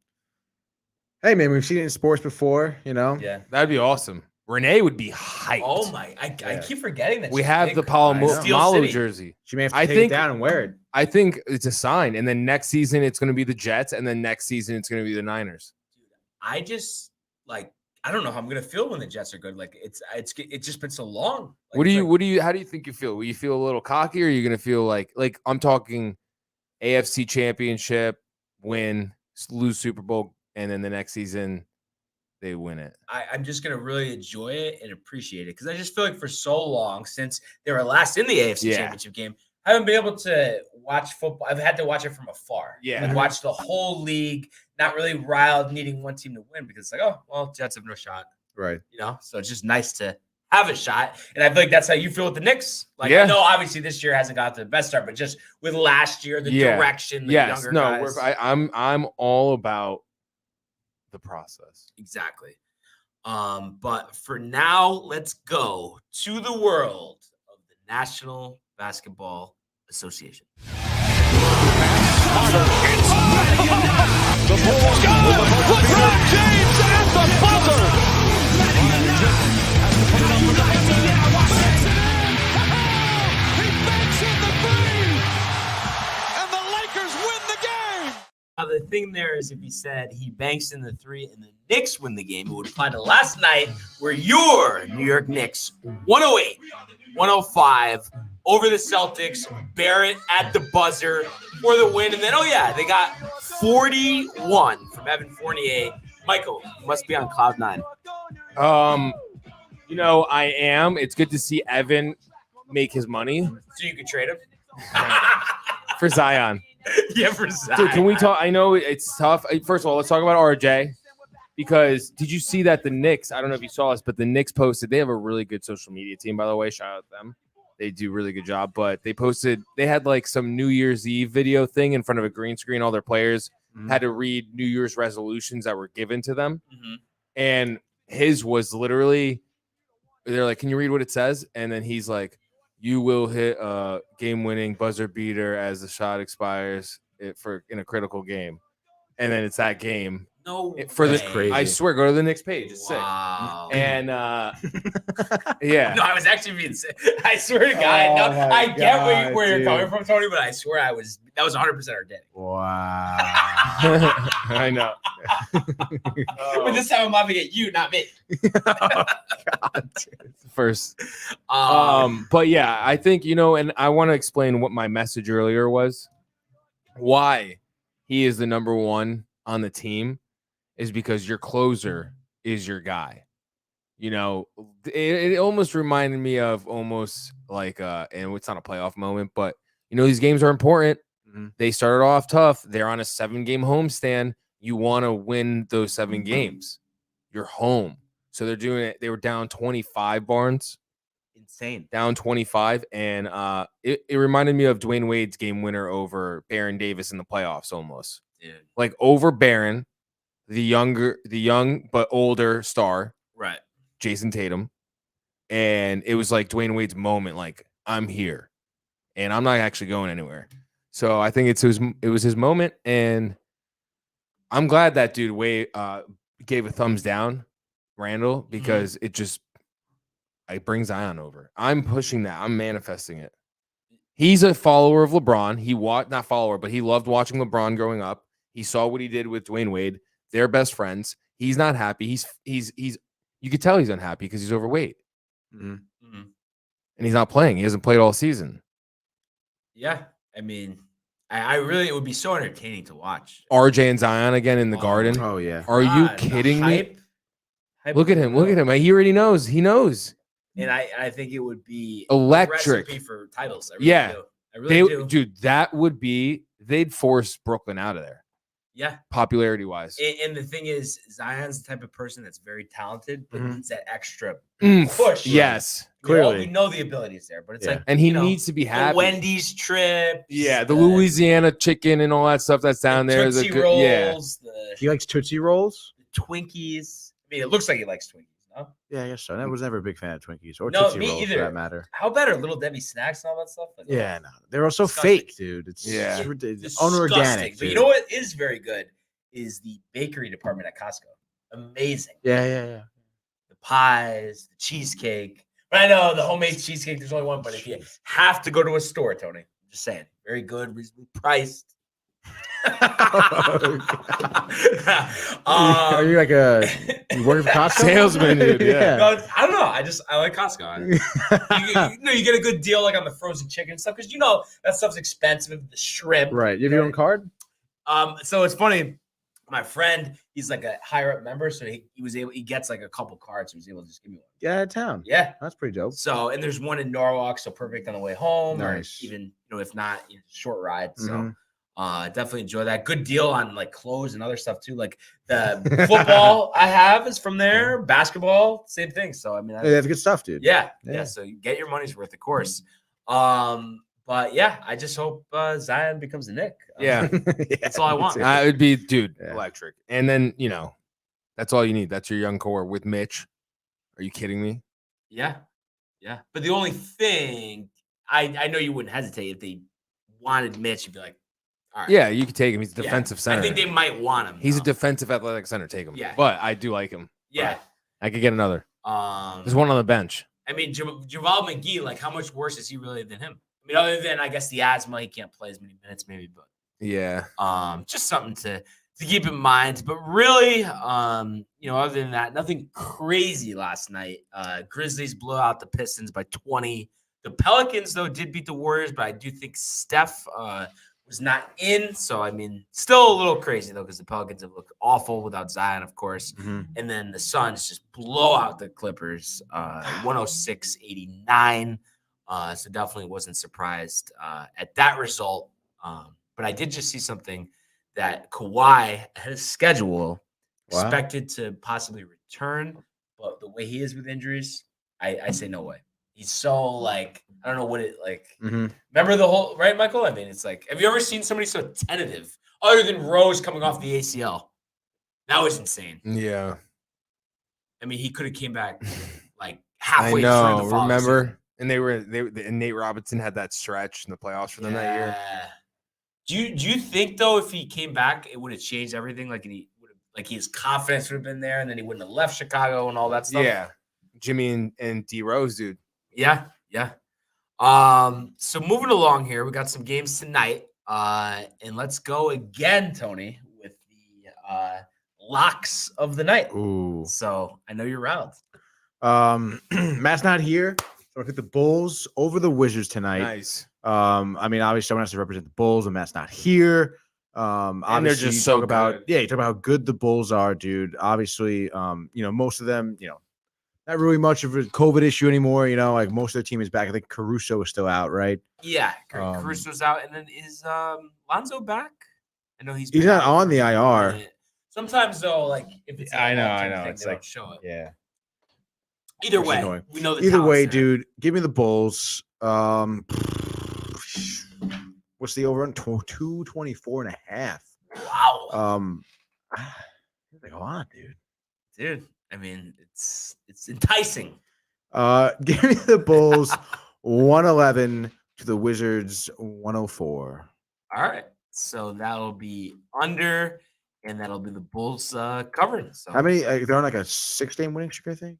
Hey man, we've seen it in sports before, you know.
Yeah.
That'd be awesome. Renee would be hyped.
Oh my! I keep forgetting that
We
she's
have
big
the
on Steel
Palomalu
City.
jersey.
She may have to
I
take
think-
it down and wear it.
I think it's a sign. And then next season it's going to be the Jets, and then next season it's going to be the Niners.
I just I don't know how I'm gonna feel when the Jets are good. Like it's just been so long. Like,
How do you think you feel? Will you feel a little cocky, or are you going to feel like I'm talking AFC Championship, win, lose Super Bowl, and then the next season they win it?
I'm just gonna really enjoy it and appreciate it because I just feel like for so long since they were last in the AFC Championship game, I haven't been able to watch football. I've had to watch it from afar.
Yeah.
Like watch the whole league, not really riled, needing one team to win because it's like, oh well, Jets have no shot.
Right.
So it's just nice to have a shot. And I feel like that's how you feel with the Knicks. Like,
Yeah.
I know obviously this year hasn't got to the best start, but just with last year, the direction, the younger guys.
I'm all about the process.
Exactly. But for now, let's go to the world of the National Basketball Association.
The Bulls got LeBron James at the buzzer. He banks in the three, and the Lakers win the game.
the thing there is if he said he banks in the 3 and the Knicks win the game, it would apply to last night where your New York Knicks 108-105 over the Celtics. Barrett at the buzzer for the win. And then, they got 41 from Evan Fournier. Michael, you must be on cloud 9.
I am. It's good to see Evan make his money.
So you could trade him?
For Zion.
Yeah, for Zion.
Dude, can we talk? I know it's tough. First of all, let's talk about RJ. Because did you see that the Knicks, I don't know if you saw this, but the Knicks posted, they have a really good social media team, by the way. Shout out to them. They do a really good job. But they had like some New Year's Eve video thing in front of a green screen. All their players had to read New Year's resolutions that were given to them. Mm-hmm. And his was literally, they're like, can you read what it says? And then he's like, you will hit a game-winning buzzer beater as the shot expires in a critical game. And then it's that game.
No
crazy.
I swear, go to the next page. It's sick. And yeah.
No, I was actually being sick. I swear to God. I get where you're coming from, Tony, but I swear that was 100% organic.
Wow.
I know.
But this time I'm laughing at you, not me.
God.
First. But yeah, I think, and I want to explain what my message earlier was. Why he is the number one on the team is because your closer is your guy. It almost reminded me of almost like and it's not a playoff moment, but these games are important. Mm-hmm. They started off tough. They're on a 7-game homestand. You want to win those 7 games. You're home. So they're doing it. They were down 25, Barnes.
Insane.
Down 25. And it reminded me of Dwayne Wade's game winner over Baron Davis in the playoffs almost.
Yeah.
Like over Baron, the young but older star.
Right.
Jason Tatum. And it was like Dwayne Wade's moment, like, I'm here. And I'm not actually going anywhere. So I think it was his moment. And I'm glad that dude Wade gave a thumbs down, Randall, because it brings Zion over. I'm pushing that. I'm manifesting it. He's a follower of LeBron. Not follower, but he loved watching LeBron growing up. He saw what he did with Dwayne Wade. They're best friends. He's not happy. He's you could tell he's unhappy because he's overweight. Mm-hmm. Mm-hmm. And he's not playing. He hasn't played all season.
Yeah. I mean, I really, it would be so entertaining to watch.
RJ and Zion again in the Garden.
Oh, yeah.
Are you kidding me? Look at him. Look at him. He already knows. He knows.
And I think it would be
electric
recipe for titles.
I really
do.
Dude, that would be, they'd force Brooklyn out of there.
Yeah.
Popularity wise.
And the thing is, Zion's the type of person that's very talented, but needs that extra push.
Yes.
Clearly. We know the ability is there, but it's like,
and he needs to be happy.
The Wendy's trip.
Yeah. The Louisiana chicken and all that stuff that's down there.
Tootsie Rolls.
He likes Tootsie Rolls?
The Twinkies. I mean, it looks like he likes Twinkies. No?
Yeah, I guess so. I was never a big fan of Twinkies or
no,
Tootsie
me
Rolls
either.
for that matter.
How bad are Little Debbie snacks and all that stuff? Like,
yeah, no. They're also fake, dude. It's unorganic.
But you know what is very good is the bakery department at Costco. Amazing.
Yeah.
The pies, the cheesecake. But I know the homemade cheesecake, there's only one. But if you have to go to a store, Tony, I'm just saying, very good, reasonably priced.
Are you like you working for Costco?
Salesman, dude. Yeah.
No, I don't know. I like Costco. You get a good deal like on the frozen chicken and stuff because that stuff's expensive. The shrimp.
Right. You have your own card?
So it's funny. My friend, he's like a higher up member, so he gets like a couple cards, so he's able to just give me one.
Yeah, out of town.
Yeah,
that's pretty dope.
So, and there's one in Norwalk, so perfect on the way home.
Nice.
Or even if not, short ride. So, definitely enjoy that. Good deal on like clothes and other stuff too. Like the football I have is from there. Basketball, same thing. So I mean,
that's good stuff, dude.
Yeah. So you get your money's worth, of course. But yeah, I just hope Zion becomes a Knick. That's all I want.
It would be, dude, electric. And then, that's all you need. That's your young core with Mitch. Are you kidding me?
Yeah. But the only thing, I know you wouldn't hesitate if they wanted Mitch. You'd be like, all right.
Yeah, you could take him. He's a defensive center.
I think they might want him.
He's a defensive athletic center. Take him.
Yeah.
But I do like him.
Yeah.
I could get another. There's one on the bench.
I mean, Javal McGee, like, how much worse is he really than him? I mean, other than, I guess, the asthma, he can't play as many minutes, maybe, but
Yeah.
Just something to keep in mind. But really, other than that, nothing crazy last night. Grizzlies blew out the Pistons by 20. The Pelicans, though, did beat the Warriors, but I do think Steph was not in. So, I mean, still a little crazy, though, because the Pelicans have looked awful without Zion, of course.
Mhm.
And then the Suns just blow out the Clippers 106-89. So definitely wasn't surprised at that result. But I did just see something that Kawhi had a schedule expected to possibly return. But the way he is with injuries, I say no way. He's so like, I don't know what it like.
Mhm.
Remember the whole, right, Michael? I mean, it's like, have you ever seen somebody so tentative other than Rose coming off the ACL? That was insane.
Yeah.
I mean, he could have came back like
I
halfway
know.
through the following season.
Remember? And and Nate Robinson had that stretch in the playoffs for them that year.
Do you think though, if he came back, it would have changed everything? Like his confidence would have been there, and then he wouldn't have left Chicago and all that stuff.
Yeah. Jimmy and D Rose, dude.
Yeah. So moving along here, we got some games tonight. And let's go again, Tony, with the locks of the night.
Ooh.
So I know you're round.
Matt's not here. So I pick the Bulls over the Wizards tonight.
Nice.
I mean, obviously, someone has to represent the Bulls, and Matt's not here.
And they're just so good.
You talk about how good the Bulls are, dude. Obviously, most of them, not really much of a COVID issue anymore. Like most of the team is back. I think Caruso is still out, right?
Yeah, Caruso's out, and then is Lonzo back? I know he's
not on the IR.
Sometimes though, like if it's
I know.
thing,
It's
they
like
don't show it.
Yeah.
Either
Which is
way,
annoying.
we know the
Either way,
talent's there.
dude, give me the Bulls. What's the over on 224.5?
Wow.
They go on,
Dude. I mean, it's enticing.
Give me the Bulls 111 to the Wizards 104.
All right. So that'll be under, and that'll be the Bulls covering. So
How many? They're on like a 6-game winning streak, I think.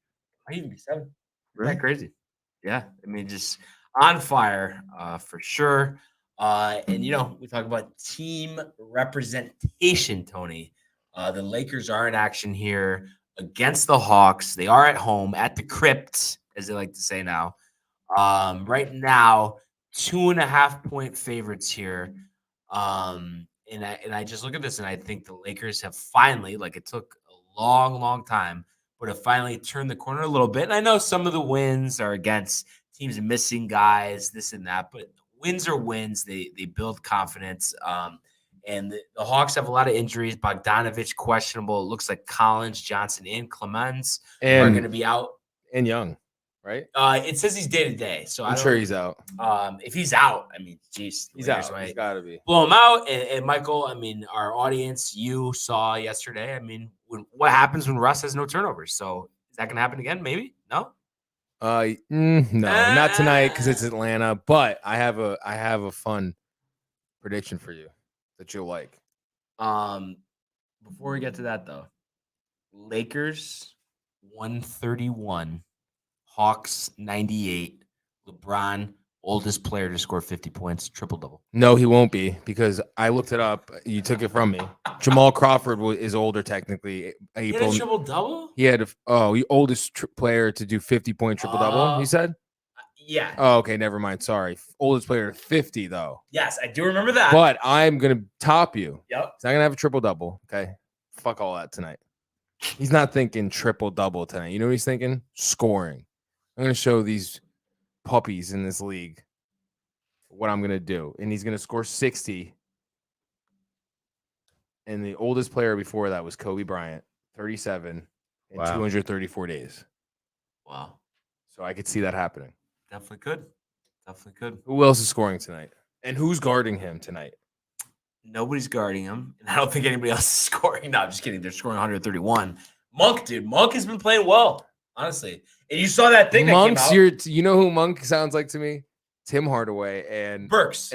might even be 7.
Really?
That crazy. Yeah. I mean, just on fire for sure. And we talk about team representation, Tony. The Lakers are in action here against the Hawks. They are at home at the Crypt, as they like to say now. Right now, 2.5-point favorites here. And I just look at this and I think the Lakers have finally, like it took a long, long time, but have finally turned the corner a little bit. And I know some of the wins are against teams missing guys, this and that, but wins are wins. They build confidence. And the Hawks have a lot of injuries. Bogdanovich questionable. It looks like Collins, Johnson, and Clemens are going to be out.
And Young, right?
It says he's day-to-day. So
I'm sure he's out.
If he's out, I mean, geez.
He's out. He's got to be.
Blow him out. And Michael, I mean, our audience, you saw yesterday. I mean, what happens when Russ has no turnovers? So is that going to happen again? Maybe? No?
No, not tonight because it's Atlanta. But I have a fun prediction for you that you'll like.
Before we get to that though, Lakers 131, Hawks 98. LeBron, oldest player to score 50 points, triple-double.
No, he won't be because I looked it up. You took it from me. Jamal Crawford is older technically.
He had a triple-double?
He had the oldest player to do 50-point triple-double, he said?
Yeah.
Oh, okay, never mind. Sorry. Oldest player to 50, though.
Yes, I do remember that.
But I'm going to top you.
Yep.
He's not going to have a triple-double, okay? Fuck all that tonight. He's not thinking triple-double tonight. You know what he's thinking? Scoring. I'm going to show these puppies in this league what I'm going to do. And he's going to score 60. And the oldest player before that was Kobe Bryant, 37 in 234 days.
Wow.
So I could see that happening.
Definitely could.
Who else is scoring tonight? And who's guarding him tonight?
Nobody's guarding him. And I don't think anybody else is scoring. No, I'm just kidding. They're scoring 131. Monk, dude. Monk has been playing well, honestly. And you saw that thing
Monk's
that came out.
you know who Monk sounds like to me? Tim Hardaway and
Burks.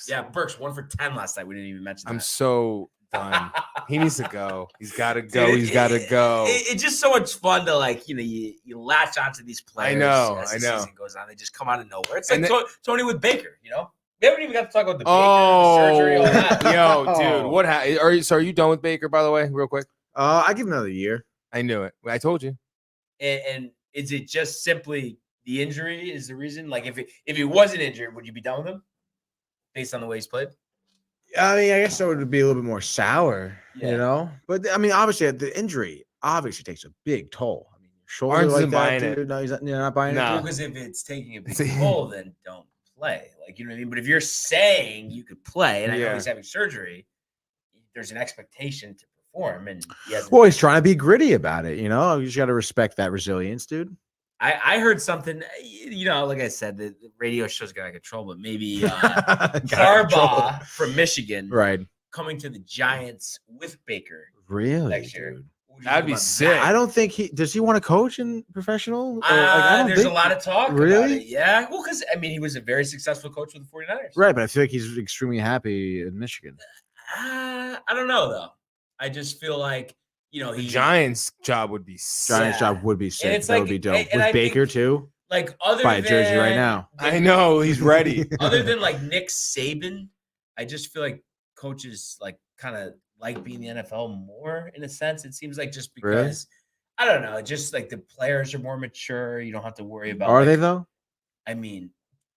Yeah,
Burks. 1 for 10 last night. We didn't even mention that.
I'm so done. He needs to go. He's got to go. He's got to go.
It's just so much fun to you latch onto these players.
I know.
Season goes on, they just come out of nowhere. It's like Tony with Baker. We haven't even got to talk about the Baker, the surgery, all that.
Yo, dude, what happened? Are you done with Baker, by the way, real quick?
I give him another year.
I knew it. I told you.
And is it just simply the injury is the reason? Like, if he wasn't injured, would you be done with him based on the way he's played?
I mean, I guess that would be a little bit more sour,
Yeah.
you know. But I mean, obviously, the injury obviously takes a big toll. I mean, your shoulder
Barnes
like
isn't
that,
buying
dude.
it.
No, you're not buying
Nah.
it.
Because if it's taking a big toll, then don't play. Like, you know what I mean? But if you're saying you could play, and I know
Yeah.
he's having surgery, there's an expectation to perform. And he hasn't.
Well, he's trying to be gritty about it, you know. You just got to respect that resilience, dude.
I heard something, you know, like I said, the radio show's got out of control, but maybe
Got
Harbaugh from Michigan
right?
coming to the Giants with Baker
Really,
next year.
dude?
What do you
That'd
think
be
about
sick.
that?
I don't think does he want to coach in professional? Or, I don't
There's a
think-
lot of talk about
Really?
it. Yeah. Well, because, I mean, he was a very successful coach with the 49ers.
Right, but I feel like he's extremely happy in Michigan.
I don't know, though. I just feel like, you know,
The
he
Giants' job would be sick.
Giants job would be sick.
it's
That
like-
would be dope.
and I
With Baker
think-
too.
like other
Buy a
than
jersey right now.
I know he's ready.
Other than like Nick Saban, I just feel like coaches like kind of like being in the NFL more in a sense. It seems like just
Really?
because I don't know, just like the players are more mature. You don't have to worry about.
Are
like,
they though?
I mean,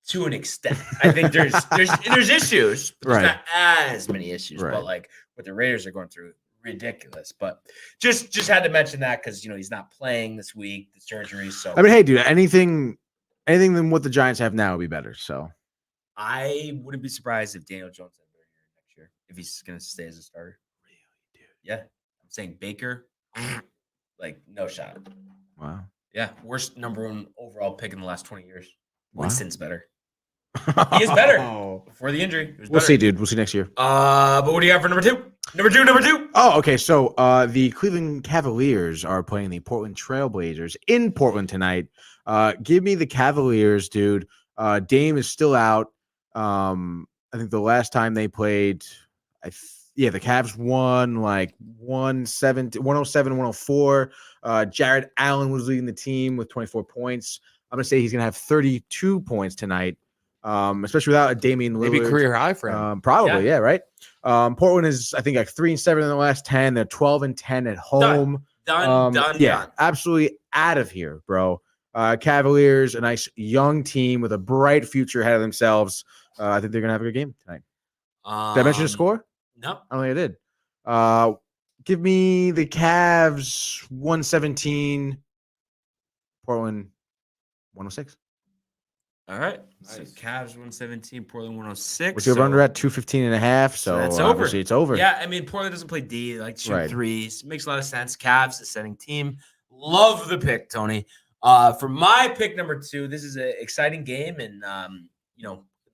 to an extent, I think there's issues, but there's
Right.
not as many issues.
Right.
But like what the Raiders are going through, ridiculous. But just had to mention that because you know he's not playing this week, the surgery. So
I mean, hey, dude, anything than what the Giants have now would be better. So
I wouldn't be surprised if Daniel Jones had a better year next year if he's going to stay as a starter. Really, dude? Yeah, I'm saying Baker, like no shot.
wow.
Yeah, worst number one overall pick in the last 20 years.
Wow.
Winston's better. He is better.
Oh.
Before the injury, he was
We'll
better.
see, dude. We'll see next year.
But what do you got for number two? Number two.
Oh, okay. So the Cleveland Cavaliers are playing the Portland Trailblazers in Portland tonight. Give me the Cavaliers, dude. Dame is still out. I think the last time they played, the Cavs won like 107, 104. Jared Allen was leading the team with 24 points. I'm going to say he's going to have 32 points tonight, especially without a Damian Lillard.
Maybe career high for him.
Probably, yeah, right. Portland is, I think, like 3-7 in the last 10. They're 12-10 at home.
Done.
Yeah, absolutely out of here, bro. Cavaliers, a nice young team with a bright future ahead of themselves. I think they're gonna have a good game tonight. Did I mention the score?
No.
I don't think I did. Give me the Cavs 117, Portland 106.
All right. So
Nice.
Cavs 117, Portland 106.
What's your under at 215.5? So
that's over.
obviously it's over.
Yeah, I mean, Portland doesn't play D. They like to shoot
Right.
threes. Makes a lot of sense. Cavs, ascending team. Love the pick, Tony. For my pick number two, this is an exciting game, and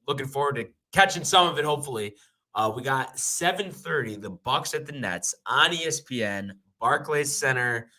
looking forward to catching some of it. Hopefully, we got 7:30. The Bucks at the Nets on ESPN, Barclays Center.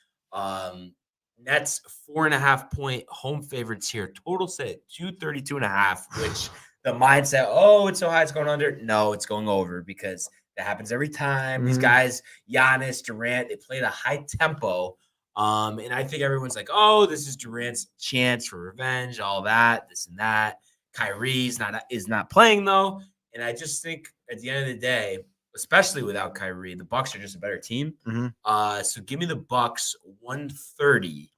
Nets 4.5 point home favorites here. Total set at 232.5, which the mindset, oh, it's so high, it's going under. No, it's going over because that happens every time. These
Mhm.
guys, Giannis, Durant, they played a high tempo. And I think everyone's like, oh, this is Durant's chance for revenge, all that, this and that. Kyrie's is not playing though. And I just think at the end of the day, especially without Kyrie, the Bucks are just a better team.
Mhm.
So give me the Bucks 130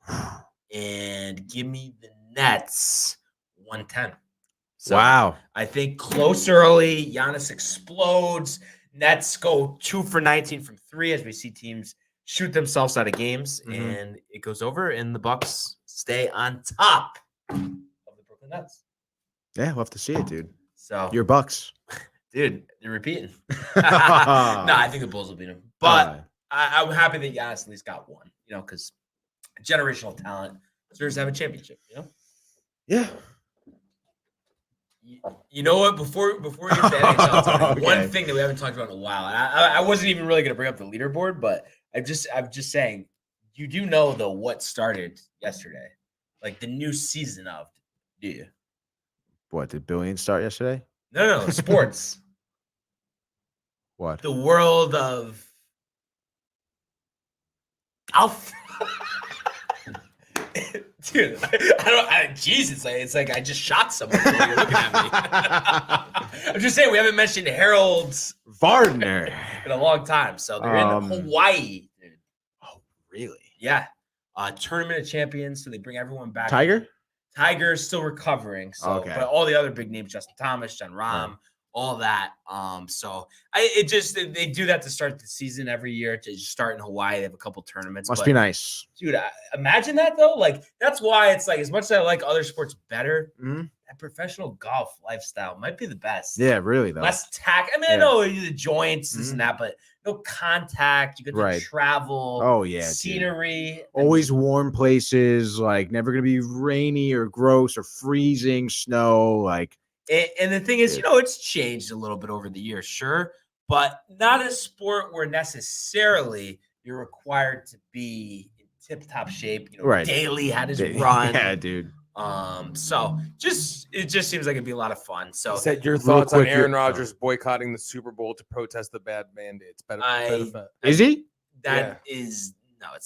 and give me the Nets 110. So
Wow.
I think close early. Giannis explodes. Nets go 2 for 19 from 3 as we see teams shoot themselves out of games,
Mhm.
and it goes over, and the Bucks stay on top of the Brooklyn Nets.
Yeah, we'll have to see it, dude.
So,
Your Bucks.
dude, you're repeating. No, I think the Bulls will beat them, but I'm happy that Giannis at least got one. Because generational talent deserves to have a championship.
Yeah.
You know what? Before we get to the NHL, Tony,
Okay.
one thing that we haven't talked about in a while, and I wasn't even really going to bring up the leaderboard, but I'm just saying, you do know though what started yesterday, like the new season of, do you?
What, did Billions start yesterday?
No, sports,
What?
the world of Dude, Jesus, it's like I just shot someone when you're looking at me. I'm just saying, we haven't mentioned Harold's
Vardner
in a long time. So they're in Hawaii, dude.
Oh, really?
Yeah. Tournament of Champions, so they bring everyone back. Tiger's still recovering. So,
Okay.
But all the other big names, Justin Thomas, John Rahm, all that. They do that to start the season every year. To just start in Hawaii, they have a couple tournaments.
Must be nice,
dude. Imagine that though. Like that's why it's like as much as I like other sports better, that professional golf lifestyle might be the best.
Yeah, really though.
Less tack. I mean, I know the joints, this and that, but no contact. You get to travel.
Oh yeah,
scenery.
Dude. Always warm places. Like never gonna be rainy or gross or freezing snow. Like.
And the thing is, it's changed a little bit over the years, sure, but not a sport where necessarily you're required to be in tip-top shape. Daly had his run.
Yeah, dude.
So it just seems like it'd be a lot of fun. So,
said your thoughts on Aaron Rodgers boycotting the Super Bowl to protest the bad mandates.
Is he?
No, it's not.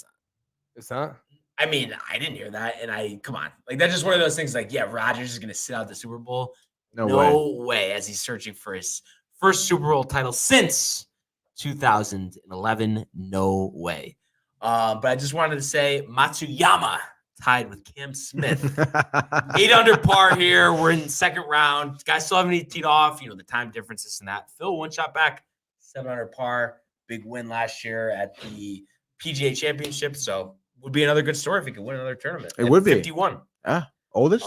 It's not.
I mean, I didn't hear that, and come on, like that's just one of those things. Like, yeah, Rodgers is going to sit out the Super Bowl. No way, as he's searching for his first Super Bowl title since 2011. No way. But I just wanted to say Matsuyama tied with Cam Smith. 8 under par here. We're in the second round. Guys still haven't teed off. The time differences and that. Phil, 1 shot back, 7 under par. Big win last year at the PGA Championship. So would be another good story if he could win another tournament.
It would be
51.
Oldest?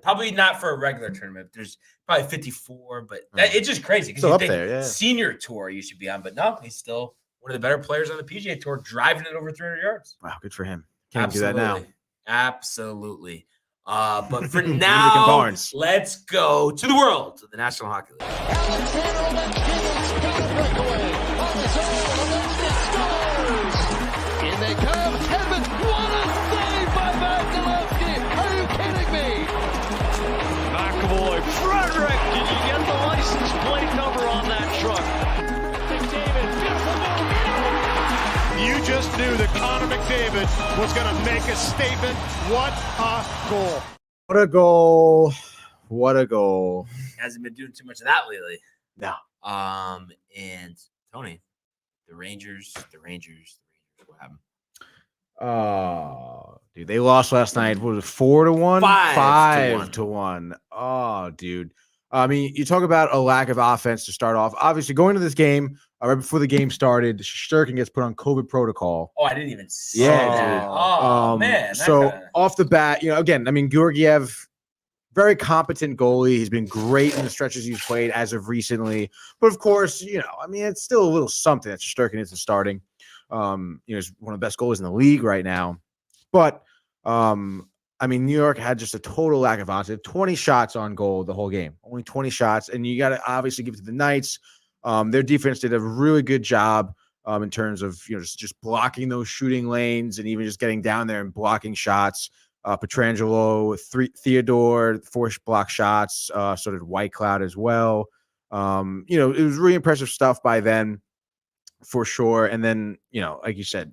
Probably not for a regular tournament. There's probably 54, but it's just crazy because
up there, yeah.
Senior tour you should be on, but no, he's still one of the better players on the PGA Tour, driving it over 300 yards.
Wow, good for him. Can't do that now.
Absolutely. But for now, let's go to the world of the National Hockey League.
In they come, Evans, what a save by Vasilevsky! Are you kidding me?
McAvoy, Frederick, did you get the license plate number on that truck? McDavid, beautiful move.
You just knew that Connor McDavid was going to make a statement. What a goal.
What a goal. What a goal.
Hasn't been doing too much of that lately.
No.
And Tony, the Rangers, what happened?
Oh, dude, they lost last night. What was it, 4-1? 5-1. Oh, dude. I mean, you talk about a lack of offense to start off. Obviously, going to this game, right before the game started, Shesterkin gets put on COVID protocol.
Oh, I didn't even see
that. Dude.
Oh, man.
So, off the bat, again, I mean, Georgiev, very competent goalie. He's been great in the stretches he's played as of recently. But, of course, I mean, it's still a little something that Shesterkin isn't starting. He's one of the best goalies in the league right now. But, I mean, New York had just a total lack of offense. 20 shots on goal the whole game. Only 20 shots. And you got to obviously give it to the Knights. Their defense did a really good job in terms of, just blocking those shooting lanes and even just getting down there and blocking shots. Petrangelo, Theodore, 4 block shots. So did Whitecloud as well. It was really impressive stuff by then for sure. And then, like you said,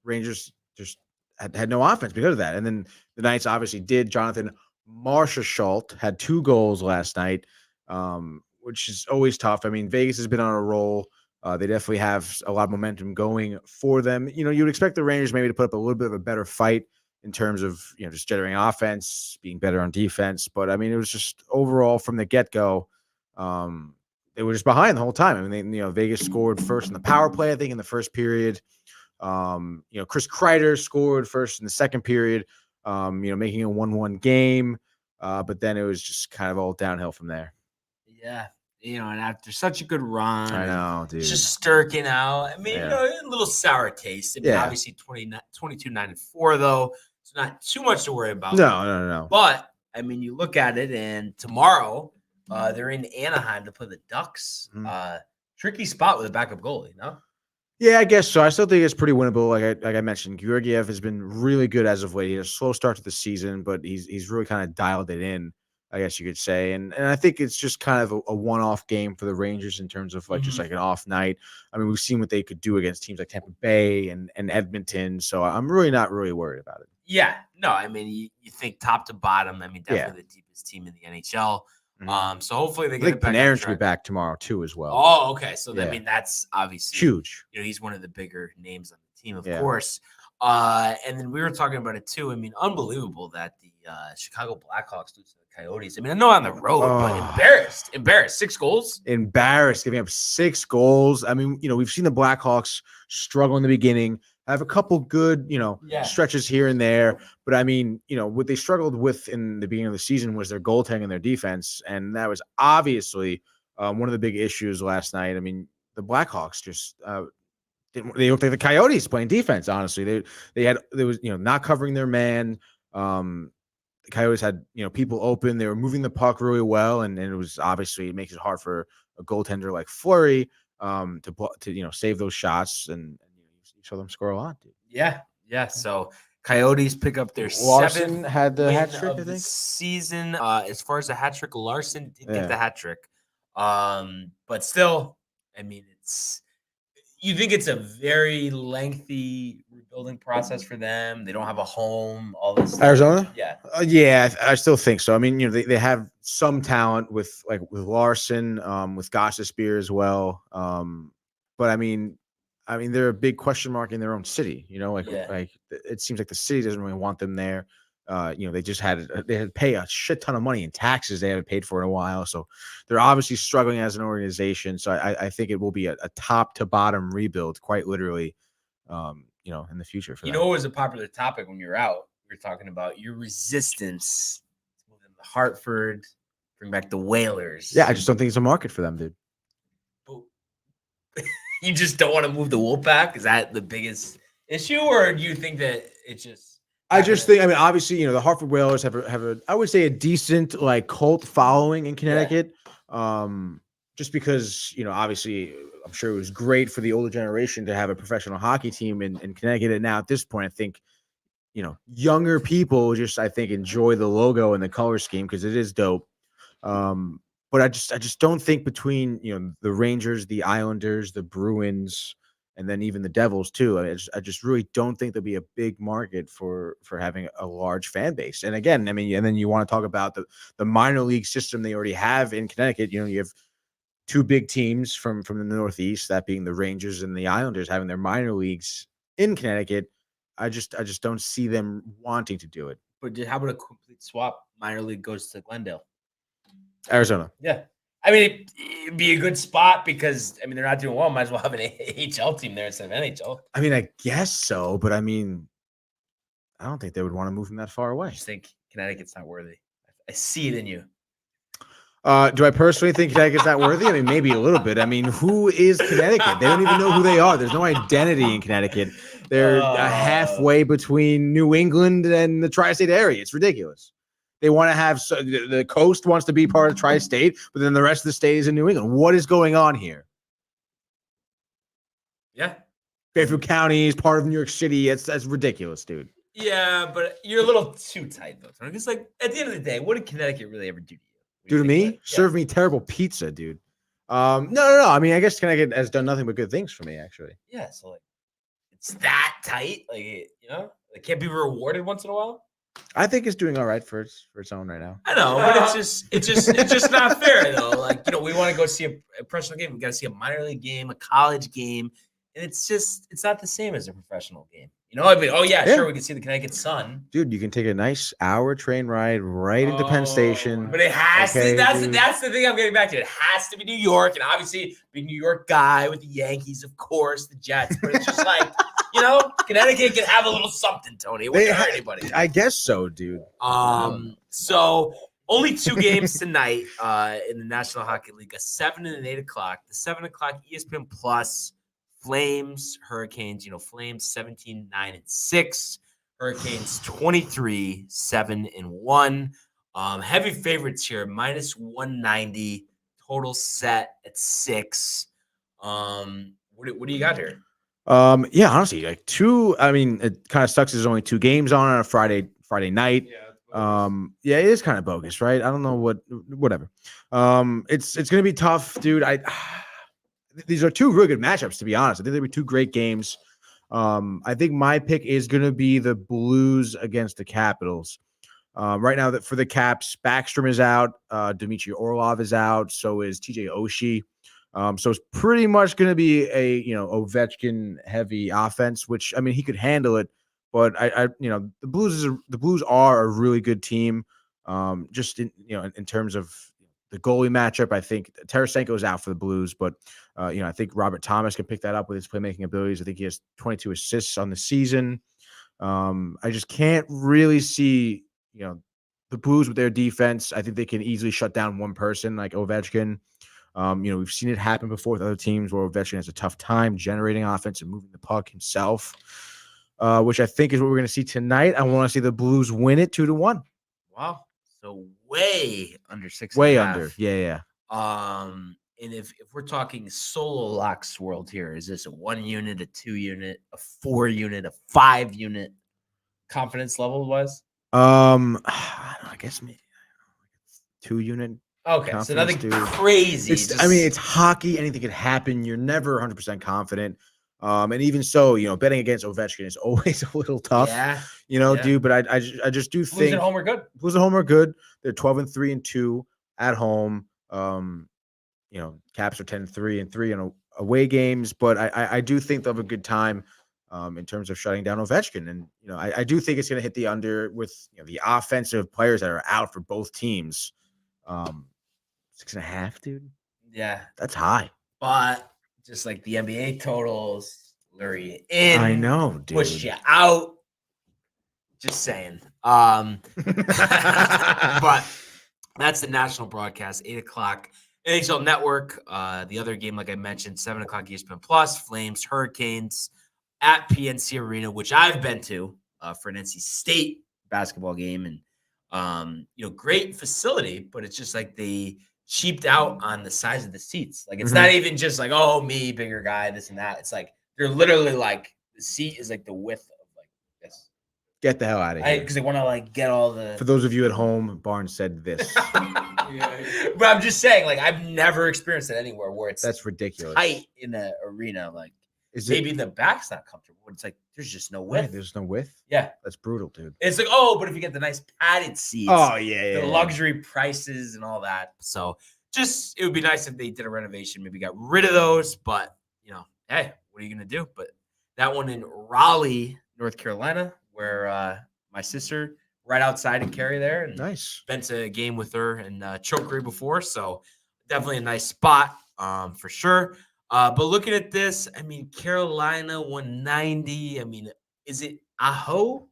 Rangers just had no offense because of that. And then the Knights obviously did. Jonathan Marchessault had 2 goals last night, which is always tough. I mean, Vegas has been on a roll. They definitely have a lot of momentum going for them. You would expect the Rangers maybe to put up a little bit of a better fight in terms of, just generating offense, being better on defense. But, I mean, it was just overall from the get-go, they were just behind the whole time. I mean, Vegas scored first in the power play, I think, in the first period. Chris Kreider scored first in the second period, making a 1-1 game. But then it was just kind of all downhill from there.
Yeah. And after such a good run,
I know, dude.
Just stirking out. I mean, a little sour taste. I mean, obviously 22-9-4, though. It's not too much to worry about.
No.
But, I mean, you look at it, and tomorrow they're in Anaheim to play the Ducks. Tricky spot with a backup goalie, no?
Yeah, I guess so. I still think it's pretty winnable. Like I mentioned, Georgiev has been really good as of late. He had a slow start to the season, but he's really kind of dialed it in. I guess you could say. And I think it's just kind of a one-off game for the Rangers in terms of like just like an off night. I mean, we've seen what they could do against teams like Tampa Bay and Edmonton. So I'm really not really worried about it.
Yeah. No, I mean, you think top to bottom. I mean, definitely the deepest team in the NHL. So hopefully they
I
get
think
it back.
Panarin should be back tomorrow too as well.
Oh, okay. So
Yeah.
I mean, that's obviously
Huge.
You know, he's one of the bigger names on the team, of
Yeah.
course. And then we were talking about it too. I mean, unbelievable that the Chicago Blackhawks lose to the Coyotes. I mean, I know on the road, but embarrassed. 6 goals.
Embarrassed, giving up 6 goals. I mean, you know, we've seen the Blackhawks struggle in the beginning, have a couple good, you know, stretches here and there. But I mean, you know, what they struggled with in the beginning of the season was their goaltending and their defense. And that was obviously one of the big issues last night. I mean, the Blackhawks just they looked like the Coyotes playing defense. Honestly, there was, you know, not covering their man. The Coyotes had, you know, people open. They were moving the puck really well, and it was obviously it makes it hard for a goaltender like Fleury to you know save those shots, and you saw them score a lot, dude.
Yeah. So Coyotes pick up their
Larson
7th
had the
win
hat trick,
of
I
the
think.
season. As far as the hat trick, Larson did get the hat trick. But still, I mean, you think it's a very lengthy rebuilding process for them. They don't have a home, all this stuff.
Arizona?
Yeah.
Yeah, I still think so. I mean, you know, they have some talent with Larson, with Gostisbehere as well. But I mean, they're a big question mark in their own city. You know, like it seems like the city doesn't really want them there. You know, they had to pay a shit ton of money in taxes they haven't paid for in a while. So they're obviously struggling as an organization. So I think it will be a top to bottom rebuild, quite literally, you know, in the future for them.
You know, it was a popular topic when you were out. We were talking about your resistance to move them to Hartford, bring back the Whalers.
Yeah, I just don't think it's a market for them, dude.
You just don't want to move the Wolfpack? Is that the biggest issue, or do you think that it's just?
I just think, I mean, obviously, you know, the Hartford Whalers have a I would say a decent like cult following in Connecticut. Just because, you know, obviously, I'm sure it was great for the older generation to have a professional hockey team in Connecticut. And now at this point, I think, you know, younger people just, I think, enjoy the logo and the color scheme because it is dope. But I just don't think between, you know, the Rangers, the Islanders, the Bruins, and then even the Devils too. I just really don't think there'll be a big market for having a large fan base. And again, I mean, and then you want to talk about the minor league system they already have in Connecticut. You know, you have 2 big teams from the Northeast, that being the Rangers and the Islanders, having their minor leagues in Connecticut. I just don't see them wanting to do it.
But how about a complete swap? Minor league goes to Glendale,
Arizona.
Yeah. I mean, it'd be a good spot because, I mean, they're not doing well. Might as well have an AHL team there instead of NHL.
I mean, I guess so, but I mean, I don't think they would want to move them that far away.
I just think Connecticut's not worthy. I see it in you.
Do I personally think Connecticut's not worthy? I mean, maybe a little bit. I mean, who is Connecticut? They don't even know who they are. There's no identity in Connecticut. They're halfway between New England and the tri-state area. It's ridiculous. They want to have the coast wants to be part of tri-state, but then the rest of the state is in New England. What is going on here?
Yeah.
Fairfield County is part of New York City. That's ridiculous, dude.
Yeah, but you're a little too tight, though. Because, like, at the end of the day, what did Connecticut really ever do to you?
Do to me? Serve me terrible pizza, dude. No. I mean, I guess Connecticut has done nothing but good things for me, actually.
Yeah, so, like, it's that tight. Like, you know? It can't be rewarded once in a while.
I think it's doing all right for its own right now.
I know, but it's just not fair though. Like, you know, we want to go see a professional game. We got to see a minor league game, a college game, and it's not the same as a professional game. You know, I mean, sure, we can see the Connecticut Sun,
dude. You can take a nice hour train ride right into Penn Station,
but it has to. That's the thing I'm getting back to. It has to be New York, and obviously, big New York guy with the Yankees, of course, the Jets. But it's just like. You know, Connecticut can have a little something, Tony. It wouldn't hurt anybody.
I guess so, dude.
So only 2 games tonight in the National Hockey League, a 7 and an 8 o'clock. The 7 o'clock ESPN Plus, Flames, Hurricanes. You know, Flames 17, 9, and 6. Hurricanes 23, 7, and 1. Heavy favorites here, minus 190. Total set at 6. What do you got here?
Yeah, honestly, like 2. I mean, it kind of sucks. There's only 2 games on a Friday night. Yeah, it is kind of bogus, right? I don't know whatever. It's gonna be tough, dude. These are two really good matchups, to be honest. I think they'll be two great games. I think my pick is gonna be the Blues against the Capitals. Right now, that for the Caps, Backstrom is out, Dmitry Orlov is out, so is TJ Oshie. So it's pretty much going to be a Ovechkin heavy offense, which I mean he could handle it, but the Blues are a really good team. Just in terms of the goalie matchup, I think Tarasenko is out for the Blues, but I think Robert Thomas can pick that up with his playmaking abilities. I think he has 22 assists on the season. I just can't really see the Blues with their defense. I think they can easily shut down one person like Ovechkin. We've seen it happen before with other teams where Ovechkin has a tough time generating offense and moving the puck himself, which I think is what we're going to see tonight. I want to see the Blues win it 2-1.
Wow. So way under 6.5.
Way under. Yeah.
And if we're talking solo locks world here, is this a 1 unit, a 2 unit, a 4 unit, a 5 unit confidence level wise?
I guess maybe 2 unit.
Okay, so nothing crazy.
It's hockey. Anything could happen. You're never 100% confident. And even so, betting against Ovechkin is always a little tough.
Yeah.
Dude. But I just do think
Blues at home are good.
Blues at home are good. They're 12-3-2 at home. Caps are 10-3-3 in away games. But I do think they'll have a good time in terms of shutting down Ovechkin. And I do think it's going to hit the under with the offensive players that are out for both teams. 6.5, dude.
Yeah,
that's high.
But just like the NBA totals, lure you in.
I know, dude.
Push you out. Just saying. But that's the national broadcast, 8:00 NHL Network. The other game, like I mentioned, 7:00 ESPN Plus. Flames, Hurricanes at PNC Arena, which I've been to for an NC State basketball game, and great facility, but it's just like they cheaped out on the size of the seats. Like it's not even just like, oh, me, bigger guy, this and that. It's like they're literally like the seat is like the width of like this.
Get the hell out of here.
Because they want to like get all the.
For those of you at home, Barnes said this.
But I'm just saying, like I've never experienced it anywhere where that's
ridiculous.
Tight in the arena, like maybe the back's not comfortable. It's like there's just no width.
Right, there's no width.
Yeah,
that's brutal, dude.
It's like, but if you get the nice padded seats, the luxury prices and all that. So just it would be nice if they did a renovation, maybe got rid of those. But hey, what are you gonna do? But that one in Raleigh, North Carolina, where my sister right outside in Cary there, and
nice.
Been to a game with her and Chokery before, so definitely a nice spot for sure. But looking at this, I mean, Carolina 190. I mean, is it Aho?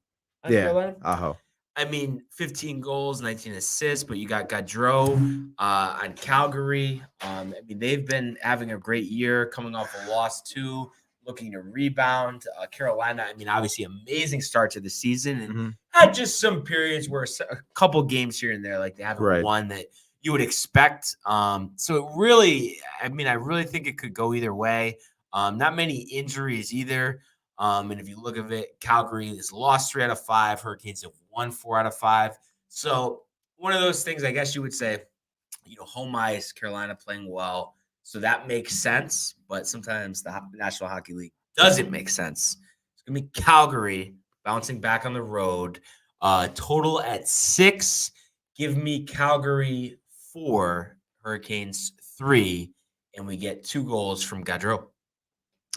Carolina? Aho.
I mean, 15 goals, 19 assists, but you got Gaudreau on Calgary. I mean, they've been having a great year, coming off a loss too, looking to rebound. Carolina, I mean, obviously amazing start to the season, and had just some periods where a couple games here and there, like they haven't won that you would expect. So it really, I mean, I really think it could go either way. Not many injuries either. And if you look at it, Calgary has lost 3 out of 5. Hurricanes have won 4 out of 5. So one of those things, I guess you would say, home ice, Carolina playing well. So that makes sense. But sometimes the National Hockey League doesn't make sense. It's going to be Calgary bouncing back on the road. Total at 6. Give me Calgary 4, Hurricanes 3, and we get 2 goals from Gaudreau.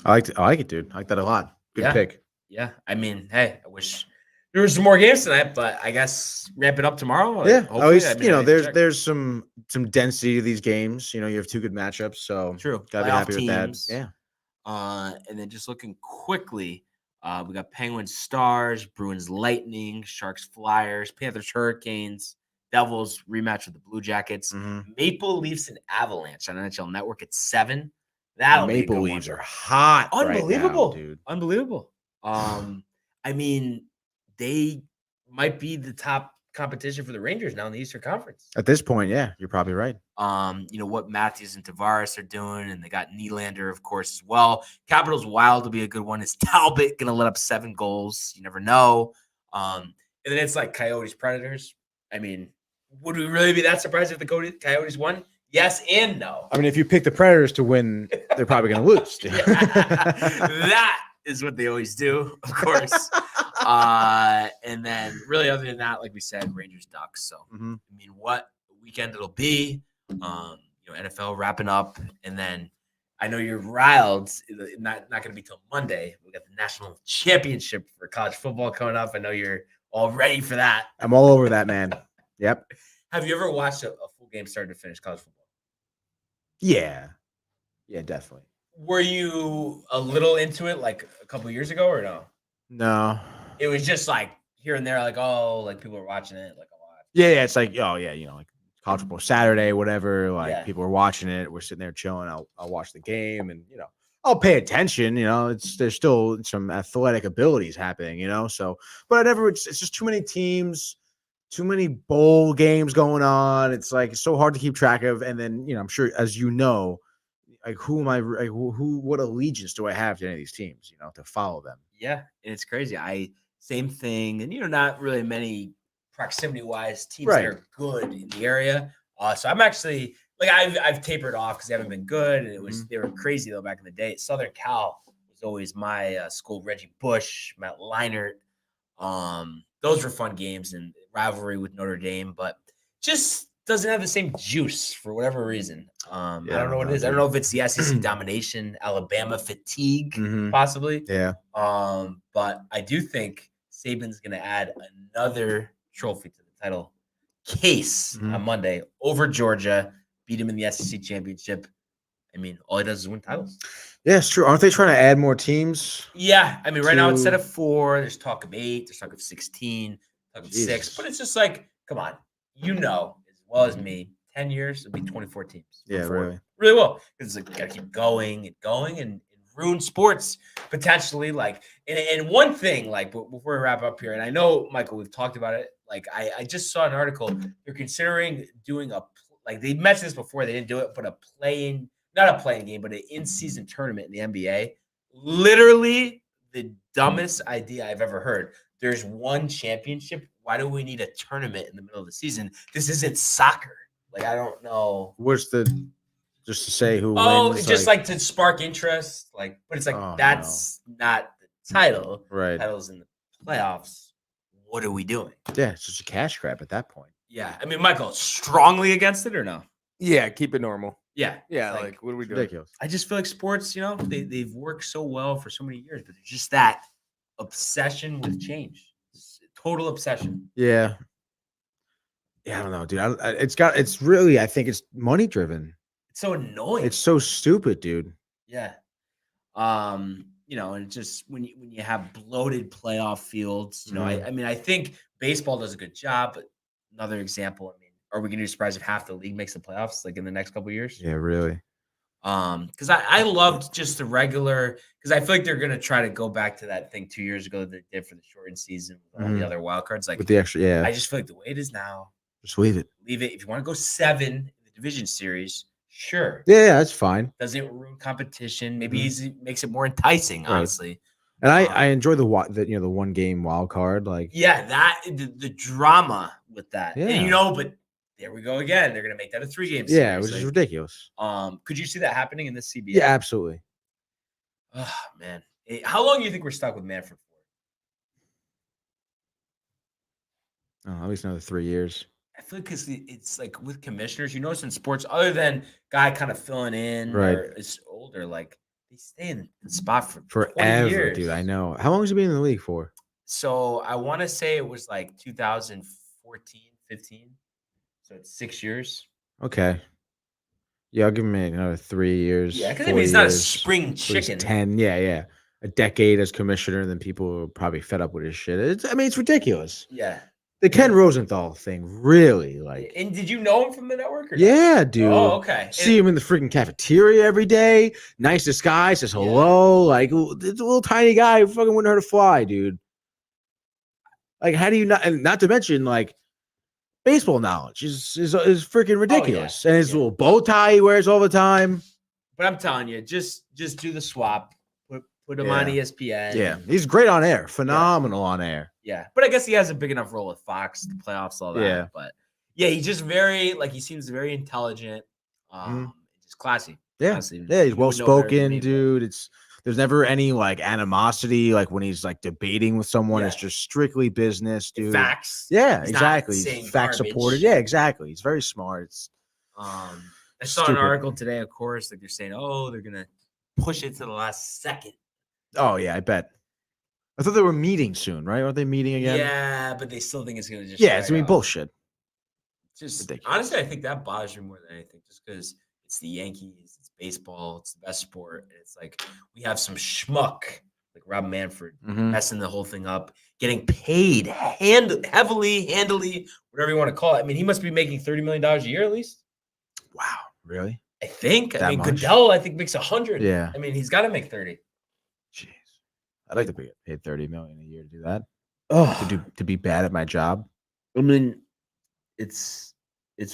I like it, dude. I like that a lot. Good pick.
Yeah. I mean, hey, I wish there was some more games tonight, but I guess ramp it up tomorrow.
Yeah. At least, there's some density to these games. You have 2 good matchups, so
true.
Gotta be happy with that.
Yeah. And then just looking quickly, we got Penguins Stars, Bruins Lightning, Sharks Flyers, Panthers Hurricanes, Devils rematch with the Blue Jackets, Maple Leafs and Avalanche on NHL Network at 7.
The Maple Leafs are hot.
Unbelievable,
right now, dude.
Unbelievable. I mean, they might be the top competition for the Rangers now in the Eastern Conference.
At this point, yeah, you're probably right.
What Matthews and Tavares are doing, and they got Nylander, of course, as well. Capitals Wild will be a good one. Is Talbot going to let up 7 goals? You never know. and then it's like Coyotes Predators. I mean, would we really be that surprised if the Coyotes won? Yes and no.
I mean, if you pick the Predators to win, they're probably going to lose.
Yeah. That is what they always do, of course. And then really other than that, like we said, Rangers Ducks. So I mean, what weekend it'll be. NFL wrapping up, and then I know you're riled. Not going to be till Monday. We got the national championship for college football coming up. I know you're all ready for that.
I'm all over that, man. Yep.
Have you ever watched a full game start to finish college football?
Yeah, definitely.
Were you a little into it like a couple years ago or no?
No.
It was just like here and there, like, oh, like people are watching it like a lot.
Yeah. It's like, oh yeah, like college football Saturday, whatever. Like people are watching it. We're sitting there chilling. I'll watch the game, and I'll pay attention. There's still some athletic abilities happening. So, but it's just too many teams, too many bowl games going on. It's like it's so hard to keep track of. And then I'm sure, as like who am I? Like, what allegiance do I have to any of these teams? To follow them.
Yeah, and it's crazy. Same thing, and not really many proximity-wise teams that are good in the area. So I'm actually like I've tapered off because they haven't been good, and they were crazy though back in the day. Southern Cal was always my school. Reggie Bush, Matt Leinart. Those were fun games and rivalry with Notre Dame, but just doesn't have the same juice for whatever reason. I don't know what it is. I don't know if it's the SEC domination, Alabama fatigue, possibly.
Yeah.
But I do think Saban's going to add another trophy to the title case on Monday over Georgia, beat him in the SEC championship. I mean, all he does is win titles.
Yeah, it's true. Aren't they trying to add more teams?
Yeah. I mean, right now instead of 4, there's talk of 8, there's talk of 16, talk of 6. But it's just like, come on, as well as me, 10 years, it'll be 24 teams.
Yeah, really.
Really will. Because it's like, got to keep going and ruin sports potentially. Like, and one thing, like, before we wrap up here, and I know, Michael, we've talked about it. Like, I just saw an article. They're considering doing they mentioned this before, they didn't do it, but not a playing game, but an in-season tournament in the NBA. Literally the dumbest idea I've ever heard. There's one championship. Why do we need a tournament in the middle of the season? This isn't soccer. Like, I don't know.
What's just to say who wins?
Oh, just like to spark interest. Like, but it's like, that's not the title.
Right.
Title's in the playoffs. What are we doing?
Yeah, it's just a cash grab at that point.
Yeah. I mean, Michael, strongly against it or no?
Yeah, keep it normal.
Yeah.
Yeah, like what are we doing?
Ridiculous.
I just feel like sports, they've worked so well for so many years, but there's just that obsession with change. Total obsession.
Yeah. Yeah, I don't know, dude. It's really, I think it's money driven.
It's so annoying.
It's so stupid, dude.
Yeah. And it's just when you have bloated playoff fields, I mean, I think baseball does a good job, but another example, I mean, are we going to be surprised if half the league makes the playoffs like in the next couple of years?
Yeah, really.
Because I loved just the regular, because I feel like they're going to try to go back to that thing 2 years ago that they did for the shortened season with all the other wild cards. Like,
with the extra, yeah.
I just feel like the way it is now,
just leave it.
Leave it. If you want to go 7 in the division series, sure.
Yeah, that's fine.
Doesn't ruin competition. Maybe makes it more enticing, honestly.
And I enjoy the 1 game wild card. Like,
yeah, the drama with that.
Yeah.
And but there we go again. They're gonna make that a 3-game series.
Yeah, which is ridiculous.
Could you see that happening in this CBA?
Yeah, absolutely.
Oh man. How long do you think we're stuck with Manfred for?
Oh, at least another 3 years.
I feel like because it's like with commissioners, you notice in sports, other than guy kind of filling in
right.
or is older, like they stay in the spot for
forever,
20 years.
Dude. I know. How long has he been in the league for?
So I want to say it was like 2014, 15. So it's 6 years.
Okay. Yeah, I'll give him another 3 years.
Yeah, because I mean, he's not a spring chicken.
10, yeah. A decade as commissioner, then people are probably fed up with his shit. It's ridiculous.
Yeah.
The Ken Rosenthal thing, really, like.
And did you know him from the network? Or
yeah, dude.
Oh, okay.
See him in the freaking cafeteria every day. Nicest guy, says hello. Yeah. Like, it's a little tiny guy who fucking wouldn't hurt a fly, dude. Like, how do you not? And not to mention, like, baseball knowledge is freaking ridiculous. Oh, yeah. And his little bow tie he wears all the time.
But I'm telling you, just do the swap. put him on ESPN.
Yeah, he's great on air. Phenomenal on air.
Yeah, but I guess he has a big enough role with Fox, the playoffs, all that.
Yeah.
But yeah, he's just very he seems very intelligent, just classy.
Yeah,
Honestly.
yeah, he's
You
well
would know better than
spoken,
me, but-
dude. There's never any animosity when he's debating with someone. It's
Yeah.
just strictly business, dude.
Facts.
Yeah,
He's not
exactly.
saying
He's fact
garbage.
supported. Yeah, exactly. He's very smart. It's
I saw
Stupid.
an article today, of course, they're saying, they're gonna push it to the last second.
oh yeah, I bet. I thought they were meeting soon, right? Aren't they meeting again?
Yeah, but they still think it's gonna just
Yeah, it's
drag
gonna be
out.
bullshit.
Just
Ridiculous.
honestly, I think that bothers me more than anything, just because it's the Yankees, it's baseball, it's the best sport, and it's we have some schmuck like Rob Manfred
Mhm.
messing the whole thing up, getting paid handily, whatever you want to call it. I mean, he must be making $30 million a year at least.
Wow, really?
I think.
That much?
Goodell, I think makes 100.
Yeah.
I mean, he's got to make 30.
Jeez, I'd like to be paid $30 million a year to do that.
Oh,
To be bad at my job.
I mean, it's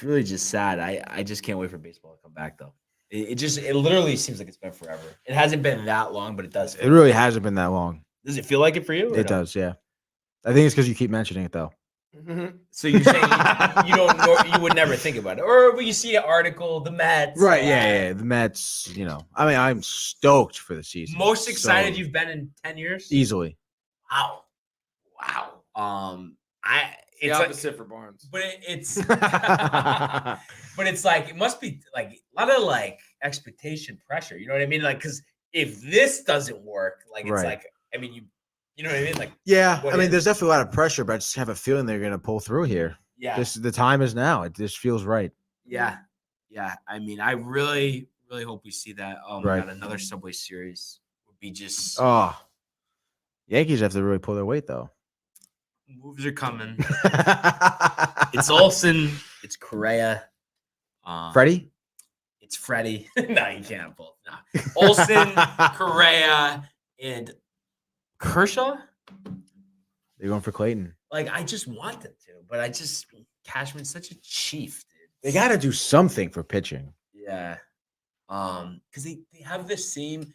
really just sad. I just can't wait for baseball to come back though. It literally seems like it's been forever. It hasn't been that long, but it does.
It really hasn't been that long.
Does it feel like it for you? or
It
no?
does, yeah. I think it's because you keep mentioning it though.
So you're saying you don't know, you would never think about it, or when you see an article, the Mets,
Right? Yeah. The Mets. I mean, I'm stoked for the season.
Most excited
So
you've been in 10 years?
easily.
Wow.
The
It's
opposite for Barnes.
but it's but it's it must be a lot of expectation pressure. You know what I mean? Because if this doesn't work, it's
Right.
I mean, you know what I mean?
Yeah,
what
I mean,
is-
there's definitely a lot of pressure, but I just have a feeling they're gonna pull through here.
Yeah,
The time is now. It just feels right.
yeah. I mean, I really, really hope we see that. Oh my
Right.
God, another Subway Series would be just
Oh, Yankees have to really pull their weight though.
moves are coming. It's Olsen. It's Correa.
Freddie.
It's Freddie. No, you can't both. No. Olsen, Correa, and Kershaw.
They're going for Clayton.
I just want them to, but Cashman's such a chief, dude.
They got to do something for pitching.
Yeah. Because they have the same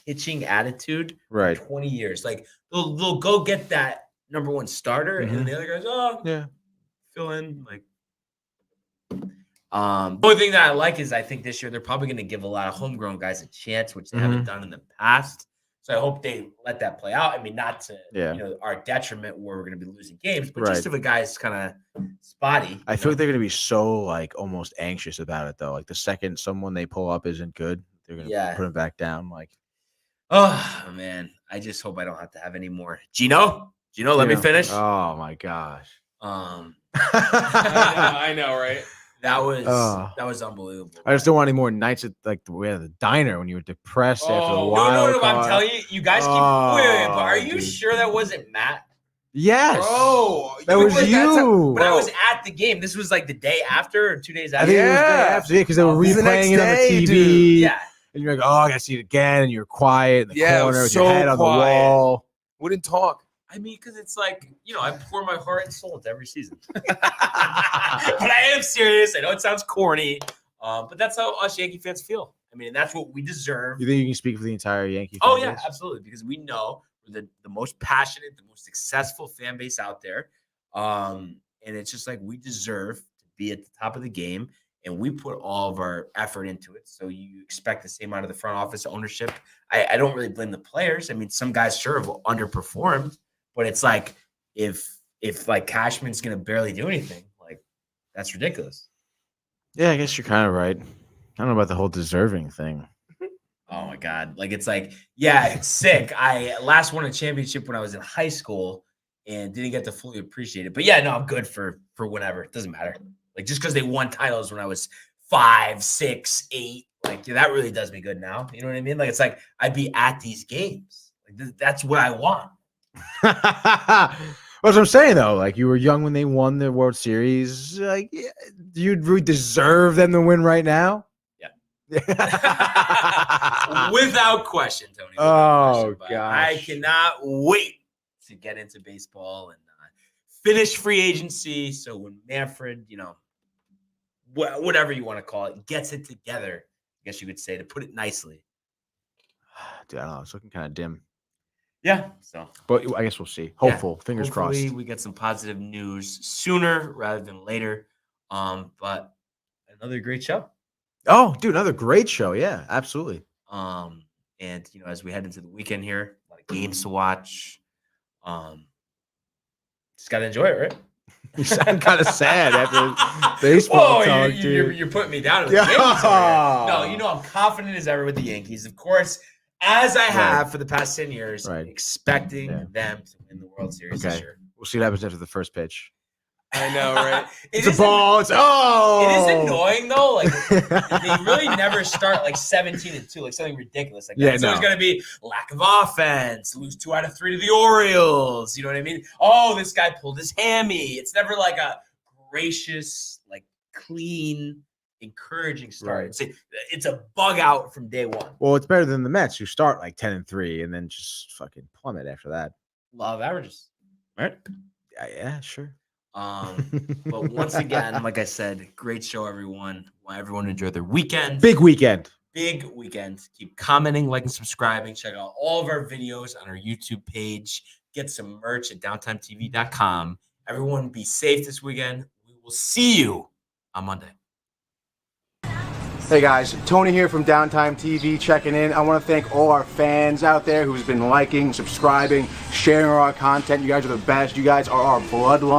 pitching attitude
Right.
20 years. They'll go get that number one starter, and then the other guys,
Yeah.
fill in. The only thing that I like is I think this year they're probably going to give a lot of homegrown guys a chance, which they haven't done in the past. So I hope they let that play out. I mean, not to our detriment where we're going to be losing games, but just if a guy's kind of spotty.
I feel like they're going to be so almost anxious about it though. The second someone they pull up isn't good, they're going to put him back down.
Oh man, I just hope I don't have to have any more. Gino, let me finish.
Oh my gosh.
I know, right?
That was unbelievable.
I just don't want any more nights at the diner when you were depressed after the wild
No, I'm
card.
telling you guys keep. Wait, but are you
dude.
sure that wasn't Matt?
Yes,
Bro,
that was you.
But I was at the game. This was the day after or 2 days
I
after.
think it was the day after, because they were
It was the
replaying it
next
on the
day,
TV.
dude.
Yeah.
And you're like, oh, I gotta see it again. And you're quiet in the
Yeah, it was
corner with
so
your head on
quiet.
the wall.
Wouldn't talk.
I mean, because it's I pour my heart and soul into every season. But I am serious. I know it sounds corny, but that's how us Yankee fans feel. I mean, that's what we deserve.
You think you can speak for the entire Yankee?
Oh,
fan
yeah,
base?
absolutely. Because we know we're the most passionate, the most successful fan base out there. And it's just we deserve to be at the top of the game. And we put all of our effort into it. So you expect the same out of the front office ownership. I don't really blame the players. I mean, some guys sure have underperformed, but it's if Cashman's going to barely do anything, that's ridiculous.
Yeah, I guess you're kind of right. I don't know about the whole deserving thing.
Oh my God. It's sick. I last won a championship when I was in high school and didn't get to fully appreciate it. But yeah, no, I'm good for whatever. It doesn't matter. Just because they won titles when I was 5, 6, 8, that really does me good now. You know what I mean? It's I'd be at these games. That's what I want.
That's what I'm saying though. You were young when they won the World Series. Do you really deserve them to win right now?
Yeah. Without question, Tony.
Oh,
But
gosh.
I cannot wait to get into baseball and finish free agency. So when Manfred, whatever you want to call it, gets it together, I guess you could say, to put it nicely.
Dude, I don't know. It's looking kind of dim.
Yeah. So,
But I guess we'll see. Hopeful. Fingers
hopefully
crossed.
we get some positive news sooner rather than later. But another great show.
Oh, dude, another great show. Yeah, absolutely.
And as we head into the weekend here, a lot of games to watch. Just gotta enjoy it, right?
You sound kind of sad after baseball talk, dude.
You're putting me down with the Yankees over here. No, I'm confident as ever with the Yankees. Of course, as I have for the past 10 years, expecting them to win the World Series this year.
We'll see what happens after the first pitch.
I know, right?
It's a ball. It
is annoying though. Like they really never start like 17-2, like something ridiculous like that. It's always going to be lack of offense, lose 2 out of 3 to the Orioles. You know what I mean? Oh, this guy pulled his hammy. It's never like a gracious, like clean, encouraging start.
Right.
It's a bug out from day one.
Well, it's better than the Mets who start like 10-3 and then just fucking plummet after that.
Law of averages, right?
Yeah, sure.
But once again, like I said, great show, everyone. Want everyone to enjoy their weekend.
Big weekend.
Keep commenting, liking, subscribing. Check out all of our videos on our YouTube page. Get some merch at downtimetv.com. Everyone be safe this weekend. We will see you on Monday.
Hey guys, Tony here from Downtime TV checking in. I want to thank all our fans out there who's been liking, subscribing, sharing our content. You guys are the best. You guys are our bloodline.